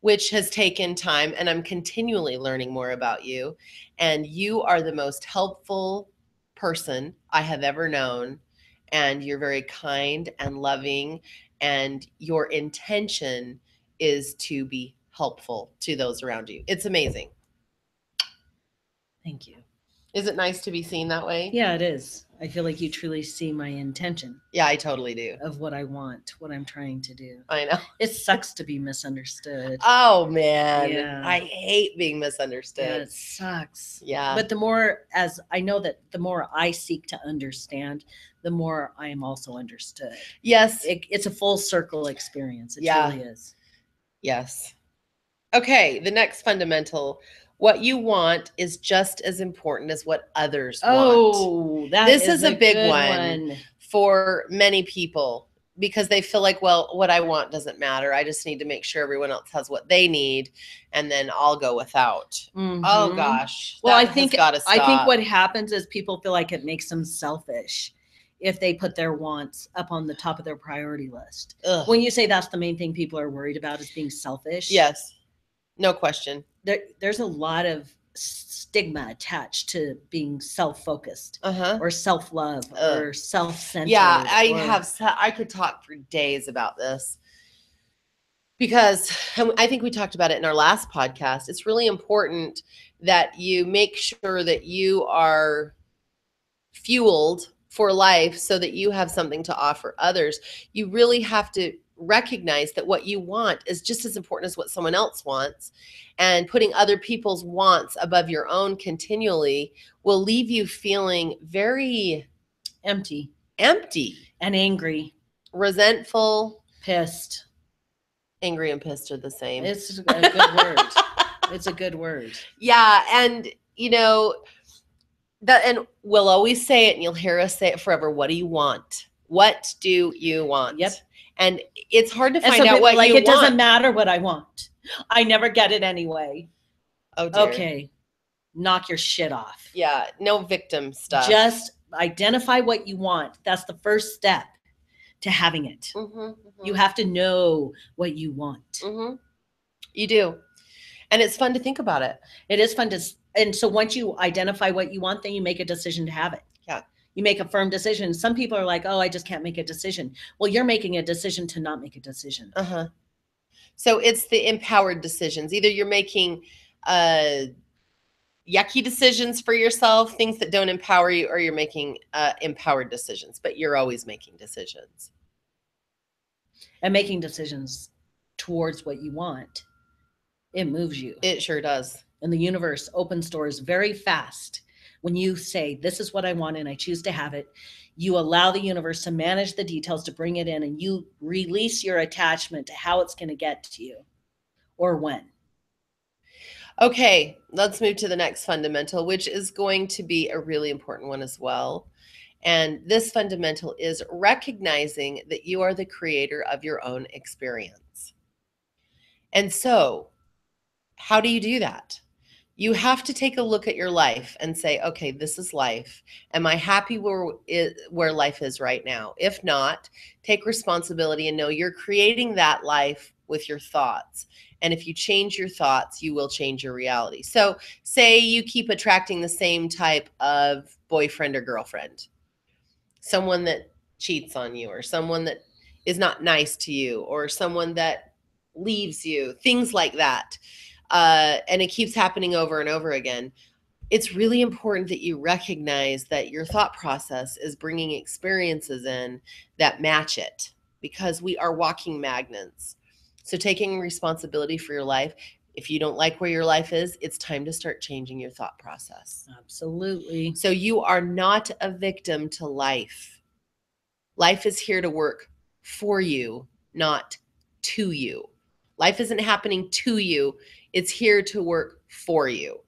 which has taken time, and I'm continually learning more about you. And you are the most helpful person I have ever known. And you're very kind and loving, and your intention is to be helpful to those around you. It's amazing. Thank you. Is it nice to be seen that way? Yeah, it is. I feel like you truly see my intention. Yeah, I totally do. Of what I want, what I'm trying to do. I know. It sucks to be misunderstood. Oh, man. Yeah. I hate being misunderstood. Yeah, it sucks. Yeah. But the more the more I seek to understand, the more I am also understood. Yes. It's a full circle experience. It really is. Yes. Okay, the next fundamental. What you want is just as important as what others want. Oh, this is a big one for many people. because they feel like, well, what I want doesn't matter. I just need to make sure everyone else has what they need, and then I'll go without. Mm-hmm. Oh gosh. Well, I think what happens is people feel like it makes them selfish if they put their wants up on the top of their priority list. Ugh. When you say that's the main thing people are worried about is being selfish. Yes. No question. There's a lot of stigma attached to being self-focused or self-love or self-centered. Yeah, I could talk for days about this because I think we talked about it in our last podcast. It's really important that you make sure that you are fueled for life so that you have something to offer others. You really have to recognize that what you want is just as important as what someone else wants, and putting other people's wants above your own continually will leave you feeling very empty and angry, resentful, pissed. Angry and pissed are the same. It's a good word. It's a good word. Yeah. And and we'll always say it, and you'll hear us say it forever. What do you want? What do you want? Yep. And it's hard to find out what you want. It doesn't matter what I want. I never get it anyway. Oh, dear. Okay. Knock your shit off. Yeah. No victim stuff. Just identify what you want. That's the first step to having it. Mm-hmm, mm-hmm. You have to know what you want. Mm-hmm. You do. And it's fun to think about it. It is fun to. And so once you identify what you want, then you make a decision to have it. Yeah. You make a firm decision. Some people are like, oh, I just can't make a decision. Well, you're making a decision to not make a decision. Uh-huh. So it's the empowered decisions. Either you're making yucky decisions for yourself, things that don't empower you, or you're making empowered decisions, but you're always making decisions. And making decisions towards what you want, it moves you. It sure does. And the universe opens doors very fast. When you say, this is what I want and I choose to have it, you allow the universe to manage the details to bring it in, and you release your attachment to how it's going to get to you or when. Okay, let's move to the next fundamental, which is going to be a really important one as well. And this fundamental is recognizing that you are the creator of your own experience. And so, how do you do that? You have to take a look at your life and say, okay, this is life. Am I happy where life is right now? If not, take responsibility and know you're creating that life with your thoughts. And if you change your thoughts, you will change your reality. So say you keep attracting the same type of boyfriend or girlfriend, someone that cheats on you, or someone that is not nice to you, or someone that leaves you, things like that. And it keeps happening over and over again. It's really important that you recognize that your thought process is bringing experiences in that match it, because we are walking magnets. So taking responsibility for your life, if you don't like where your life is, it's time to start changing your thought process. Absolutely. So you are not a victim to life. Life is here to work for you, not to you. Life isn't happening to you. It's here to work for you.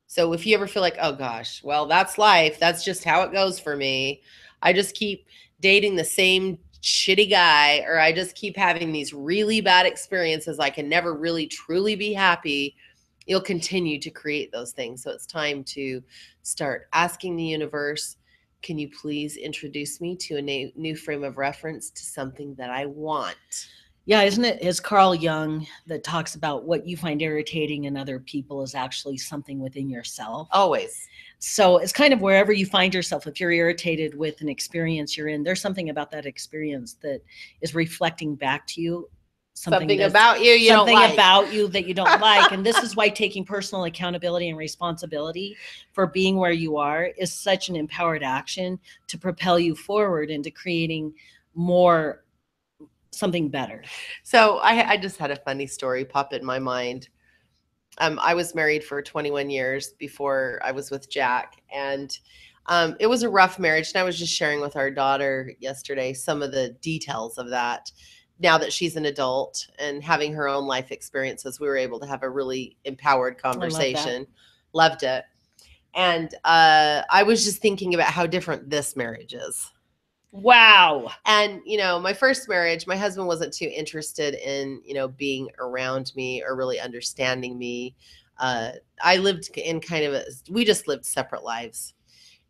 So if you ever feel like, oh gosh, well, that's life. That's just how it goes for me. I just keep dating the same shitty guy, or I just keep having these really bad experiences. I can never really truly be happy. You'll continue to create those things. So it's time to start asking the universe, can you please introduce me to a new frame of reference to something that I want? Yeah, isn't it? It's Carl Jung that talks about what you find irritating in other people is actually something within yourself. Always. So it's kind of wherever you find yourself. If you're irritated with an experience you're in, there's something about that experience that is reflecting back to you. Something about you you don't like. Something about you that you don't like. And this is why taking personal accountability and responsibility for being where you are is such an empowered action to propel you forward into creating more something better. So I just had a funny story pop in my mind. I was married for 21 years before I was with Jack, and it was a rough marriage. And I was just sharing with our daughter yesterday some of the details of that. Now that she's an adult and having her own life experiences, we were able to have a really empowered conversation. Loved it. And I was just thinking about how different this marriage is. Wow. And, my first marriage, my husband wasn't too interested in, being around me or really understanding me. I lived in we just lived separate lives.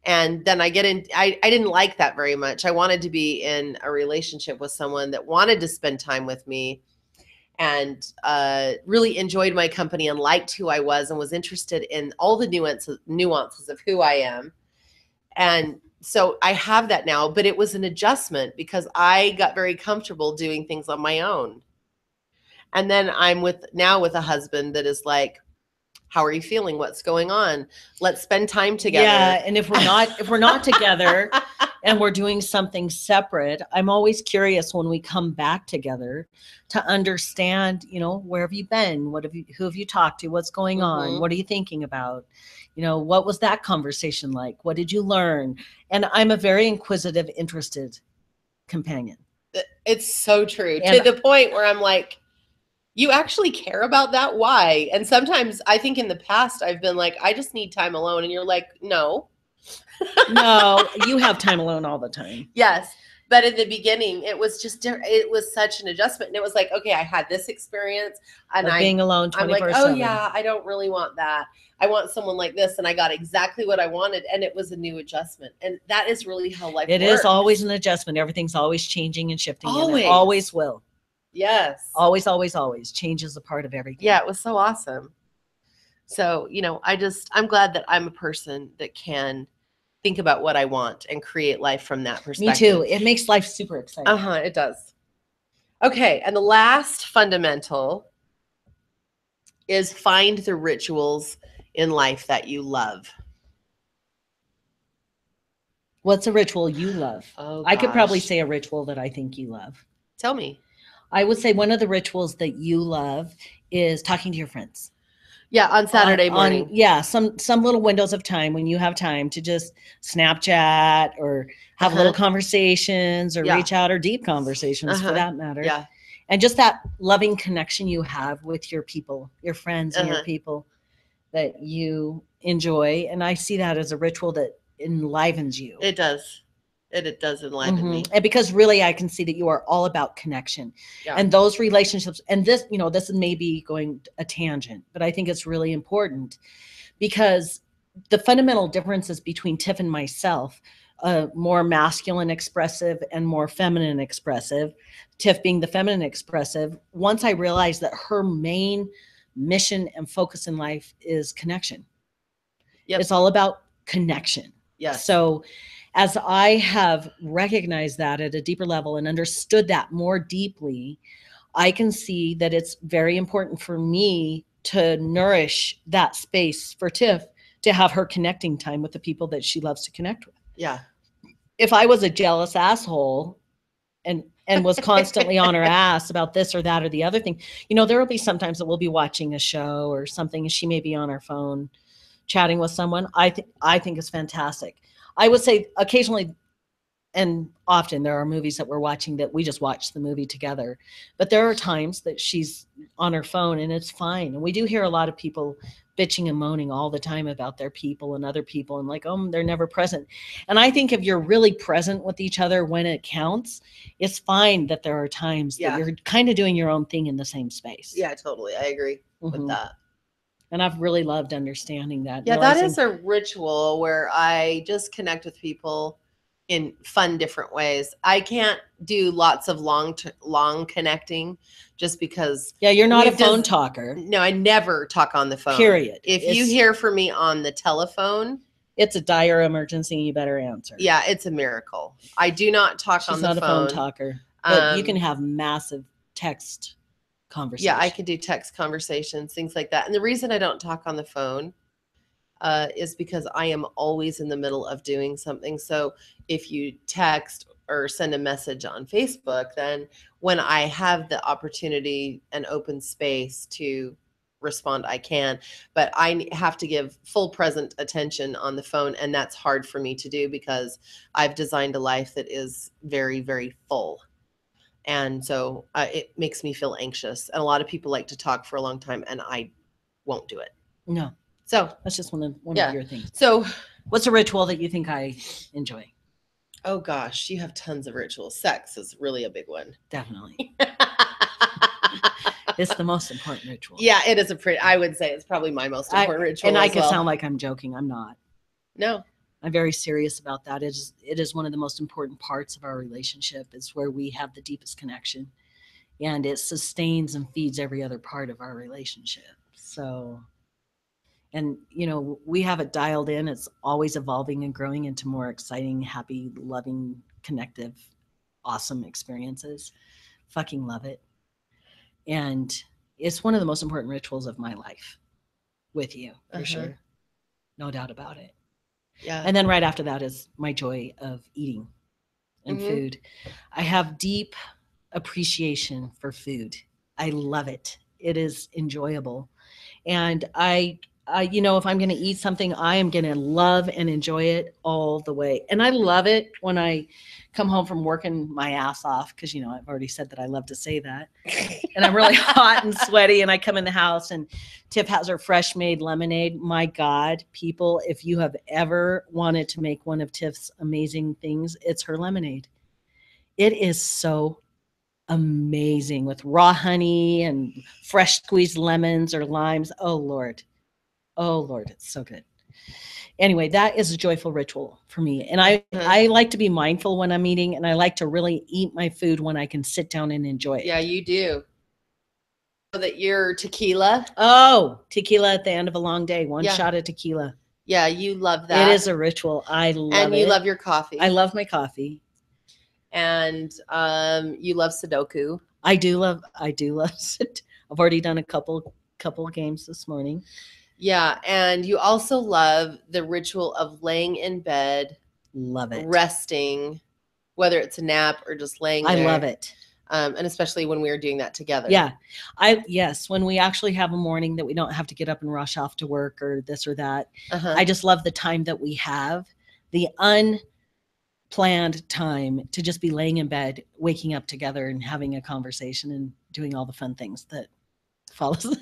And then I didn't like that very much. I wanted to be in a relationship with someone that wanted to spend time with me and really enjoyed my company and liked who I was and was interested in all the nuances of who I am. And so I have that now, but it was an adjustment because I got very comfortable doing things on my own. And then I'm with a husband that is like, how are you feeling? What's going on? Let's spend time together. Yeah, and if we're not together and we're doing something separate, I'm always curious when we come back together to understand, where have you been? Who have you talked to? What's going on? What are you thinking about? What was that conversation like? What did you learn? And I'm a very inquisitive, interested companion. It's so true. And to the point where I'm like, you actually care about that? Why? And sometimes I think in the past I've been like, I just need time alone. And you're like, no. No, you have time alone all the time. Yes. But in the beginning, it was such an adjustment. And it was like, okay, I had this experience and being alone 24/7. I'm like, oh yeah, I don't really want that. I want someone like this. And I got exactly what I wanted. And it was a new adjustment. And that is really how life works. It is always an adjustment. Everything's always changing and shifting. Always. And it always will. Yes. Always, always, always. Change is a part of everything. Yeah, it was so awesome. So, I'm glad that I'm a person that can think about what I want and create life from that perspective. Me too. It makes life super exciting. It does. Okay, and the last fundamental is find the rituals in life that you love. What's a ritual you love? Oh, I could probably say a ritual that I think you love. Tell me. I would say one of the rituals that you love is talking to your friends. Yeah, on Saturday morning. Some little windows of time when you have time to just Snapchat or have little conversations or reach out, or deep conversations for that matter. Yeah. And just that loving connection you have with your people, your friends and your people that you enjoy. And I see that as a ritual that enlivens you. It does. It does enliven me. And because really I can see that you are all about connection and those relationships. And this, this may be going a tangent, but I think it's really important because the fundamental differences between Tiff and myself, more masculine expressive and more feminine expressive, Tiff being the feminine expressive, once I realized that her main mission and focus in life is connection. Yep. It's all about connection. Yes. So as I have recognized that at a deeper level and understood that more deeply, I can see that it's very important for me to nourish that space for Tiff to have her connecting time with the people that she loves to connect with. Yeah. If I was a jealous asshole and was constantly on her ass about this or that or the other thing, there will be sometimes that we'll be watching a show or something and she may be on her phone chatting with someone. I think it's fantastic. I would say occasionally and often there are movies that we're watching that we just watch the movie together. But there are times that she's on her phone and it's fine. And we do hear a lot of people bitching and moaning all the time about their people and other people and like, oh, they're never present. And I think if you're really present with each other when it counts, it's fine that there are times that you're kind of doing your own thing in the same space. Yeah, totally. I agree with that. And I've really loved understanding that. Yeah, that is a ritual where I just connect with people in fun, different ways. I can't do lots of long connecting just because. Yeah, you're not a phone talker. No, I never talk on the phone. Period. If you hear from me on the telephone, it's a dire emergency. You better answer. Yeah, it's a miracle. I do not talk on the phone. She's not a phone talker. But you can have massive text conversations. Yeah, I could do text conversations, things like that. And the reason I don't talk on the phone is because I am always in the middle of doing something. So if you text or send a message on Facebook, then when I have the opportunity and open space to respond, I can. But I have to give full present attention on the phone. And that's hard for me to do because I've designed a life that is very, very full. And so it makes me feel anxious. And a lot of people like to talk for a long time and I won't do it. No. So that's just one of your things. So what's a ritual that you think I enjoy? Oh gosh, you have tons of rituals. Sex is really a big one. Definitely. It's the most important ritual. Yeah, it is I would say it's probably my most important ritual. And I as could well. sound like I'm joking. I'm not. No. I'm very serious about that. It is one of the most important parts of our relationship. It's where we have the deepest connection, and it sustains and feeds every other part of our relationship. So, and we have it dialed in. It's always evolving and growing into more exciting, happy, loving, connective, awesome experiences. Fucking love it. And it's one of the most important rituals of my life with you, for sure. No doubt about it. Yeah. And then right after that is my joy of eating and food. I have deep appreciation for food. I love it. It is enjoyable. And I if I'm going to eat something, I am going to love and enjoy it all the way. And I love it when I come home from working my ass off, because I've already said that I love to say that. And I'm really hot and sweaty, and I come in the house and Tiff has her fresh made lemonade. My God, people, if you have ever wanted to make one of Tiff's amazing things, it's her lemonade. It is so amazing with raw honey and fresh squeezed lemons or limes. Oh Lord, it's so good. Anyway, that is a joyful ritual for me. And I like to be mindful when I'm eating, and I like to really eat my food when I can sit down and enjoy it. Yeah, you do. That your tequila. Oh, tequila at the end of a long day. One shot of tequila. Yeah, you love that. It is a ritual. I love it. And you love your coffee. I love my coffee. And you love Sudoku. I do love it. I've already done a couple of games this morning. Yeah, and you also love the ritual of laying in bed. Love it. Resting, whether it's a nap or just laying there. I love it. And especially when we are doing that together. Yeah. Yes, when we actually have a morning that we don't have to get up and rush off to work or this or that. I just love the time that we have, the unplanned time to just be laying in bed, waking up together and having a conversation and doing all the fun things that follows.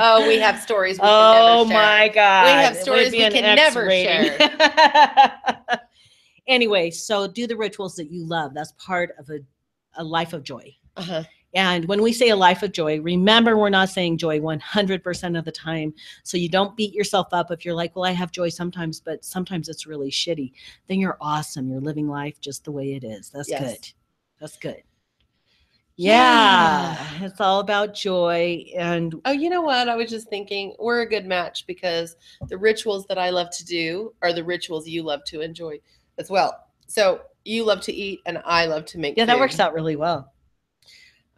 Oh, we have stories we can never share. Oh my God. We have stories we can never share. Anyway, so do the rituals that you love. That's part of a life of joy. And when we say a life of joy, remember, we're not saying joy 100% of the time. So you don't beat yourself up if you're like, well, I have joy sometimes, but sometimes it's really shitty. Then you're awesome. You're living life just the way it is. That's good. That's good. Yeah, it's all about joy. And oh, you know what? I was just thinking we're a good match, because the rituals that I love to do are the rituals you love to enjoy as well. So you love to eat and I love to make food. That works out really well.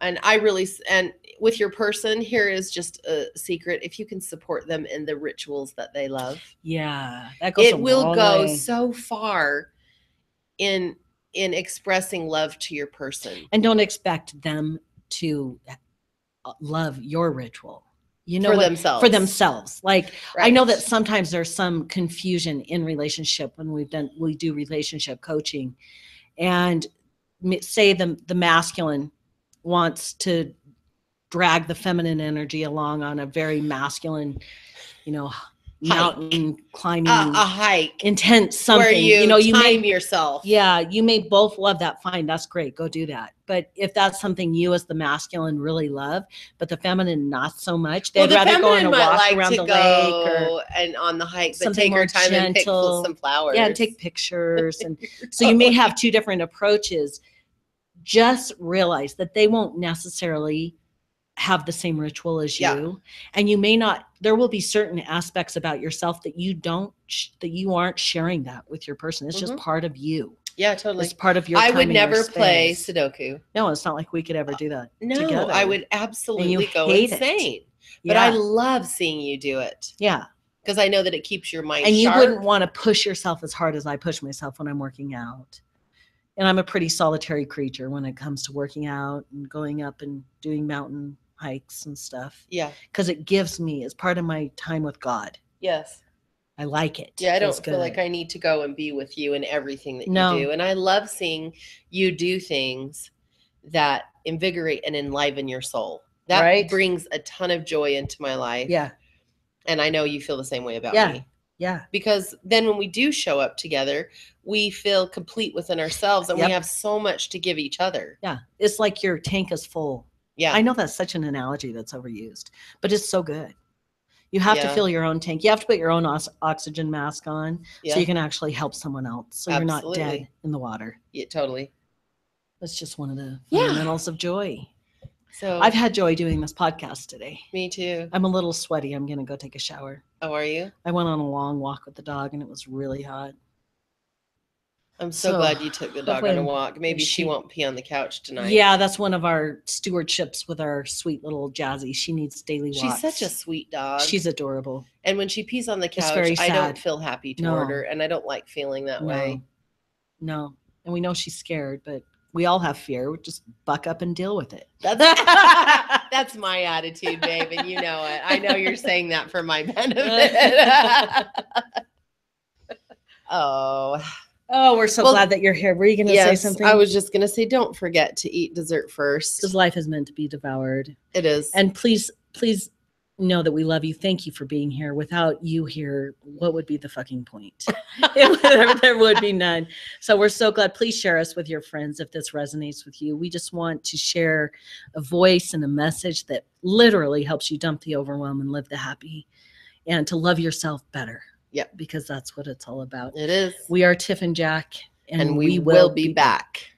And and with your person, here is just a secret. If you can support them in the rituals that they love. Yeah, that goes it will go so far in expressing love to your person. And don't expect them to love your ritual. For themselves. Like, right. I know that sometimes there's some confusion in relationship when we do relationship coaching, and say the masculine wants to drag the feminine energy along on a very masculine, mountain climbing, a hike, intense something where you time yourself. Yeah, you may both love that. Fine, that's great. Go do that. But if that's something you as the masculine really love, but the feminine not so much, they'd rather go on a walk around the lake or and on the hike, something take more her time gentle. And pick some flowers. Yeah, and take pictures. And so you may have two different approaches. Just realize that they won't necessarily have the same ritual as you, and you may not. There will be certain aspects about yourself that you aren't sharing that with your person. It's just part of you. Yeah, totally. It's part of your. I time would and never your play space. Sudoku. No, it's not like we could ever do that. No, together. I would absolutely go hate insane. It. But I love seeing you do it. Yeah, because I know that it keeps your mind and sharp. You wouldn't want to push yourself as hard as I push myself when I'm working out. And I'm a pretty solitary creature when it comes to working out and going up and doing mountain hikes and stuff. Yeah. Because it gives me, as part of my time with God. Yes. I like it. Yeah, I don't feel like I need to go and be with you in everything that you do. And I love seeing you do things that invigorate and enliven your soul. That brings a ton of joy into my life. Yeah. And I know you feel the same way about me. Yeah. Because then when we do show up together, we feel complete within ourselves, and Yep. we have so much to give each other. Yeah. It's like your tank is full. Yeah. I know that's such an analogy that's overused, but it's so good. You have to fill your own tank. You have to put your own oxygen mask on so you can actually help someone else. So you're not dead in the water. Yeah, totally. That's just one of the fundamentals of joy. So I've had joy doing this podcast today. Me too. I'm a little sweaty. I'm going to go take a shower. Oh, are you? I went on a long walk with the dog and it was really hot. I'm so glad you took the dog on a walk. Maybe she won't pee on the couch tonight. Yeah, that's one of our stewardships with our sweet little Jazzy. She needs daily walks. She's such a sweet dog. She's adorable. And when she pees on the couch, I don't feel happy toward her, and I don't like feeling that way. No. And we know she's scared, but we all have fear. We just buck up and deal with it. That's my attitude, babe, and you know it. I know you're saying that for my benefit. Oh, we're so glad that you're here. Were you going to say something? I was just going to say, don't forget to eat dessert first. Because life is meant to be devoured. It is. And please know that we love you. Thank you for being here. Without you here, what would be the fucking point? There would be none. So we're so glad. Please share us with your friends if this resonates with you. We just want to share a voice and a message that literally helps you dump the overwhelm and live the happy and to love yourself better. Yep. Because that's what it's all about. It is. We are Tiff and Jack. And we will be back.